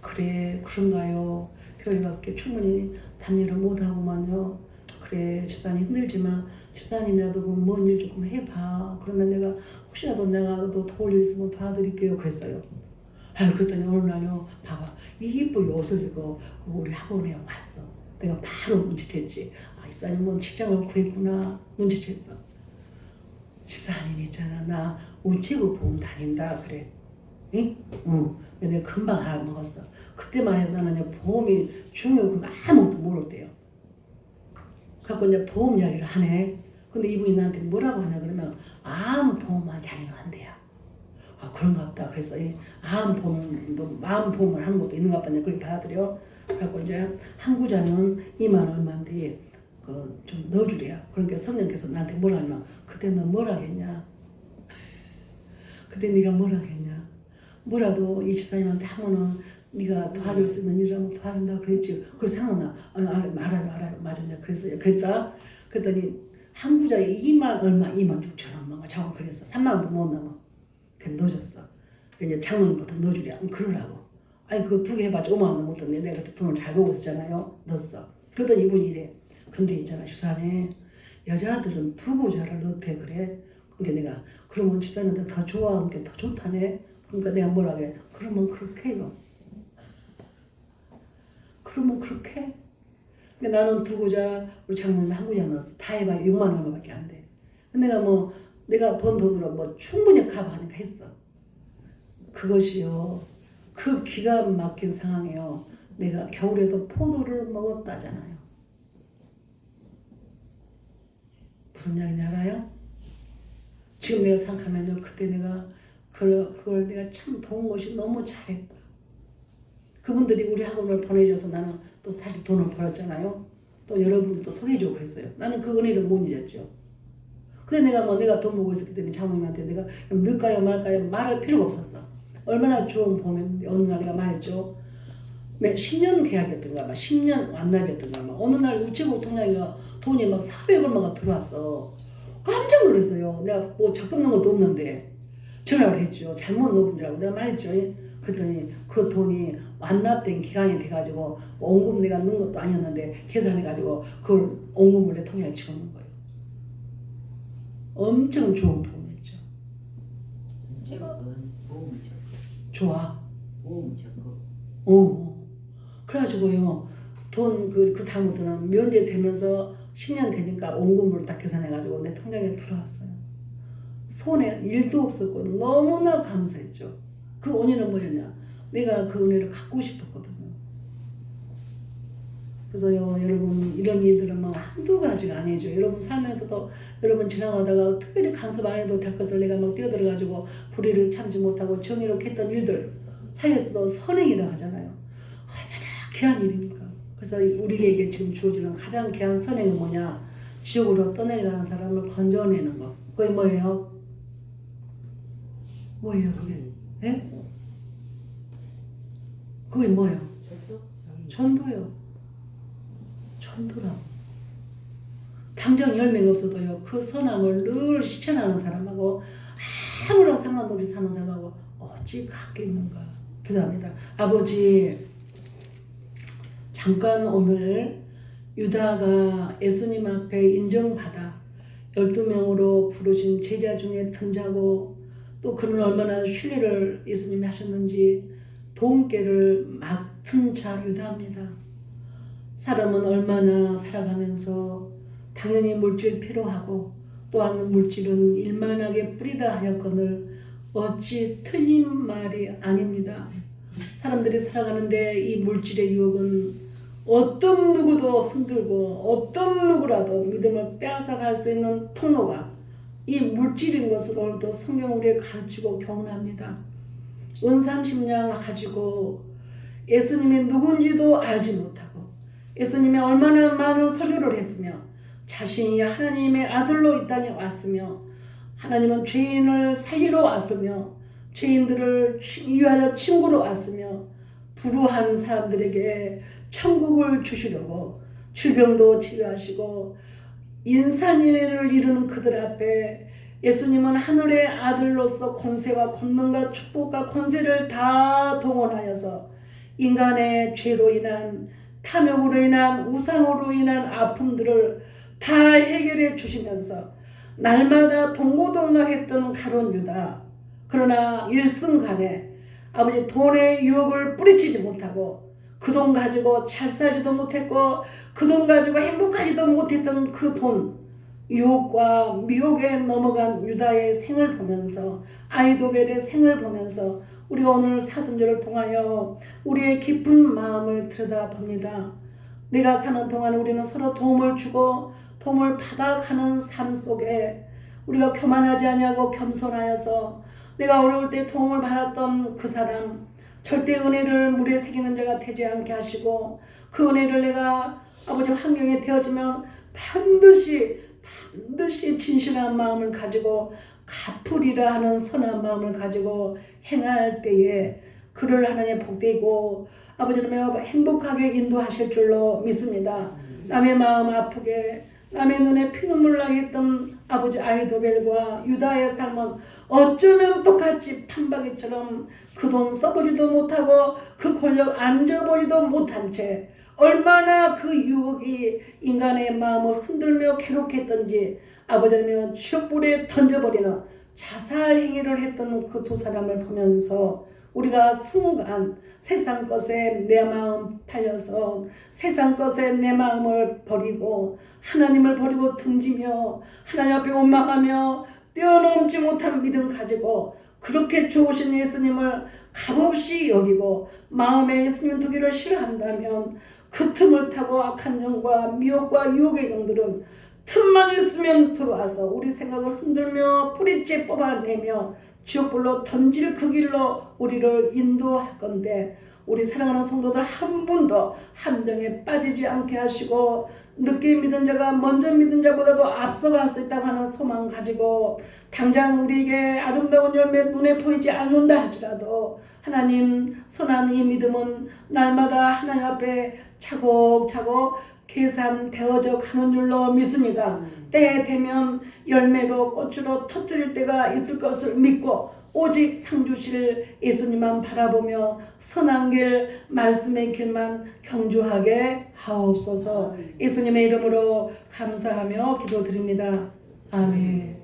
그래 그런가요? 교회가 그렇게 충분히 담임을 못하고만요. 그래 집사님 힘들지만 집사님이라도 뭔 일 조금 해봐. 그러면 내가 혹시라도 내가 너 도울 일 있으면 도와드릴게요. 그랬어요. 그랬더니 어느 날요 봐봐 이쁘게 옷을 입고 우리 학원에 왔어. 내가 바로 눈치챘지. 집사님은 직장을 구했구나. 눈치챘어. 집사님 있잖아 나 우체국 보험 다닌다 그래. 응? 응. 내가 금방 알아먹었어. 그때만 해도 나는 보험이 중요한 건 아무것도 모르대요. 갖고 이제 보험 이야기를 하네. 근데 이분이 나한테 뭐라고 하냐 그러면 암 보험만 자기가 한대요. 그런가 보다. 그래서 이 암 보험을 하는 것도 있는가 보다. 그렇게 받아들여. 그래갖고 이제 한 구자는 2만 얼마인데 좀 넣어주래요. 그러니까 성령께서 나한테 뭐라 하냐면 그때 너 뭐라 했냐? 그때 네가 뭐라 했냐? 뭐라도 이 집사님한테 하면은 네가 도와줄 수 있는 일이라면 도와준다 그랬지. 그래서 생각나. 알아요. 맞아. 그랬어요. 그랬더니 한 구자에 2만 6천 원만 자꾸 그랬어. 3만 원도 못 넘어. 그냥 넣어줬어. 이제 장모님부터 넣어주래. 그러라고. 아니 그거 2개 해봤자 5만 원도 못 넣네. 내가 그때 돈을 잘 벌고 있었잖아요. 넣었어. 그러더니 이분이 이래. 근데 있잖아 집사님 여자들은 2구자를 넣대 그래. 그러니까 내가 그러면 집사님한테 더 좋아하는 게 더 좋다네. 그러니까 내가 뭐라 그래. 그러면 그렇게 해요. 그러면 그렇게 해. 근데 나는 두고자 우리 장모님이 한 군데 안 넣었어. 다 해봐야 6만 얼마밖에 안 돼. 근데 내가 돈으로 충분히 커버하니까 했어. 그것이요. 그 기가 막힌 상황이요. 내가 겨울에도 포도를 먹었다잖아요. 무슨 이야기인지 알아요? 지금 내가 생각하면요. 그때 내가 그걸 내가 참 도운 것이 너무 잘했다. 그분들이 우리 학원을 보내줘서 나는 또 사실 돈을 벌었잖아요. 또 여러분들도 소개해주고 그랬어요. 나는 그 은혜를 못 잊었죠. 근데 내가 돈 벌고 있었기 때문에 장모님한테 내가 넣을까요 말까요 말할 필요가 없었어. 얼마나 좋은 봄에 어느 날 내가 말했죠. 10년 계약이었던가 막 10년 완납이었던가 막 어느 날 우체국 통장에 돈이 막 400얼마가 들어왔어. 깜짝 놀랐어요. 내가 뭐 적금 넣은 것도 없는데 전화를 했죠. 잘못 넣은 줄 알고 내가 말했죠. 그랬더니 그 돈이 완납된 기간이 돼가지고 원금 내가 넣은 것도 아니었는데 계산해가지고 그걸 원금을 내 통장에 집어넣은 거예요. 엄청 좋은 도움이었죠. 적은 보험 적금. 좋아. 보험 적금. 그래가지고요. 돈 그 다음부터는 면제 되면서 10년 되니까 원금으로 딱 계산해가지고 내 통장에 들어왔어요. 손에 일도 없었고 너무나 감사했죠. 그 원인은 뭐였냐? 내가 그 은혜를 갖고 싶었거든요. 그래서요, 여러분 이런 일들은 막 한두 가지가 아니죠. 여러분 살면서도 여러분 지나가다가 특별히 간섭 안 해도 될 것을 내가 막 뛰어들어가지고 불의를 참지 못하고 정의롭게 했던 일들 사이에서도 선행이라고 하잖아요. 얼마나 귀한 일입니까? 그래서 우리에게 지금 주어지는 가장 귀한 선행은 뭐냐? 지옥으로 떠내려가는 사람을 건져내는 거. 그게 뭐예요? 뭐예요 그게? 예? 그게 뭐예요? 전도요. 전도라고. 당장 열매가 없어도요. 그 선함을 늘 실천하는 사람하고 아무런 상관도 없이 사는 사람하고 어찌 같겠는가. 기도합니다. 아버지, 잠깐 오늘 유다가 예수님 앞에 인정받아 12명으로 부르신 제자 중에 등자고 또 그는 얼마나 신뢰를 예수님이 하셨는지 도움께를 맡은 자 유다입니다. 사람은 얼마나 살아가면서 당연히 물질 필요하고 또한 물질은 일만하게 뿌리라 하였거늘 어찌 틀린 말이 아닙니다. 사람들이 살아가는데 이 물질의 유혹은 어떤 누구도 흔들고 어떤 누구라도 믿음을 빼앗아갈 수 있는 통로가 이 물질인 것을 오늘도 성경 우리에 가르치고 교훈합니다. 은삼십냥 가지고 예수님이 누군지도 알지 못하고 예수님이 얼마나 많은 설교를 했으며 자신이 하나님의 아들로 이 땅에 왔으며 하나님은 죄인을 살리러 왔으며 죄인들을 위하여 친구로 왔으며 불우한 사람들에게 천국을 주시려고 질병도 치료하시고 인산인해를 이루는 그들 앞에 예수님은 하늘의 아들로서 권세와 권능과 축복과 권세를 다 동원하여서 인간의 죄로 인한 탐욕으로 인한 우상으로 인한 아픔들을 다 해결해 주시면서 날마다 동고동락했던 가룟 유다. 그러나 일순간에 아버지 돈의 유혹을 뿌리치지 못하고 그 돈 가지고 잘 살지도 못했고 그 돈 가지고 행복하지도 못했던 그 돈 유혹과 미혹에 넘어간 유다의 생을 보면서 아이도벨의 생을 보면서 우리가 오늘 사순절을 통하여 우리의 깊은 마음을 들여다봅니다. 내가 사는 동안 우리는 서로 도움을 주고 도움을 받아가는 삶 속에 우리가 교만하지 아니하고 겸손하여서 내가 어려울 때 도움을 받았던 그 사람 절대 은혜를 물에 새기는 자가 되지 않게 하시고 그 은혜를 내가 아버지 환경에 되어지면 반드시 진실한 마음을 가지고 갚으리라 하는 선한 마음을 가지고 행할 때에 그를 하나님 복되고 아버지는 행복하게 인도하실 줄로 믿습니다. 남의 마음 아프게 남의 눈에 피눈물 나게 했던 아버지 아이도벨과 유다의 삶은 어쩌면 똑같이 판박이처럼 그 돈 써보지도 못하고 그 권력 앉아보지도 못한 채 얼마나 그 유혹이 인간의 마음을 흔들며 괴롭게 했던지 아버지는 지옥불에 던져버리는 자살 행위를 했던 그 두 사람을 보면서 우리가 순간 세상 것에 내 마음 팔려서 세상 것에 내 마음을 버리고 하나님을 버리고 등지며 하나님 앞에 원망하며 뛰어넘지 못한 믿음 가지고 그렇게 좋으신 예수님을 값없이 여기고 마음에 예수님 두기를 싫어한다면 그 틈을 타고 악한 영과 미혹과 유혹의 영들은 틈만 있으면 들어와서 우리 생각을 흔들며 뿌리째 뽑아내며 지옥불로 던질 그 길로 우리를 인도할 건데 우리 사랑하는 성도들 한 분도 함정에 빠지지 않게 하시고 늦게 믿은 자가 먼저 믿은 자보다도 앞서갈 수 있다고 하는 소망 가지고 당장 우리에게 아름다운 열매 눈에 보이지 않는다 할지라도 하나님 선한 이 믿음은 날마다 하나님 앞에 차곡차곡 계산되어져 가는 줄로 믿습니다. 때에 되면 열매로 꽃으로 터뜨릴 때가 있을 것을 믿고 오직 상 주실 예수님만 바라보며 선한 길 말씀의 길만 경주하게 하옵소서. 예수님의 이름으로 감사하며 기도드립니다. 아멘.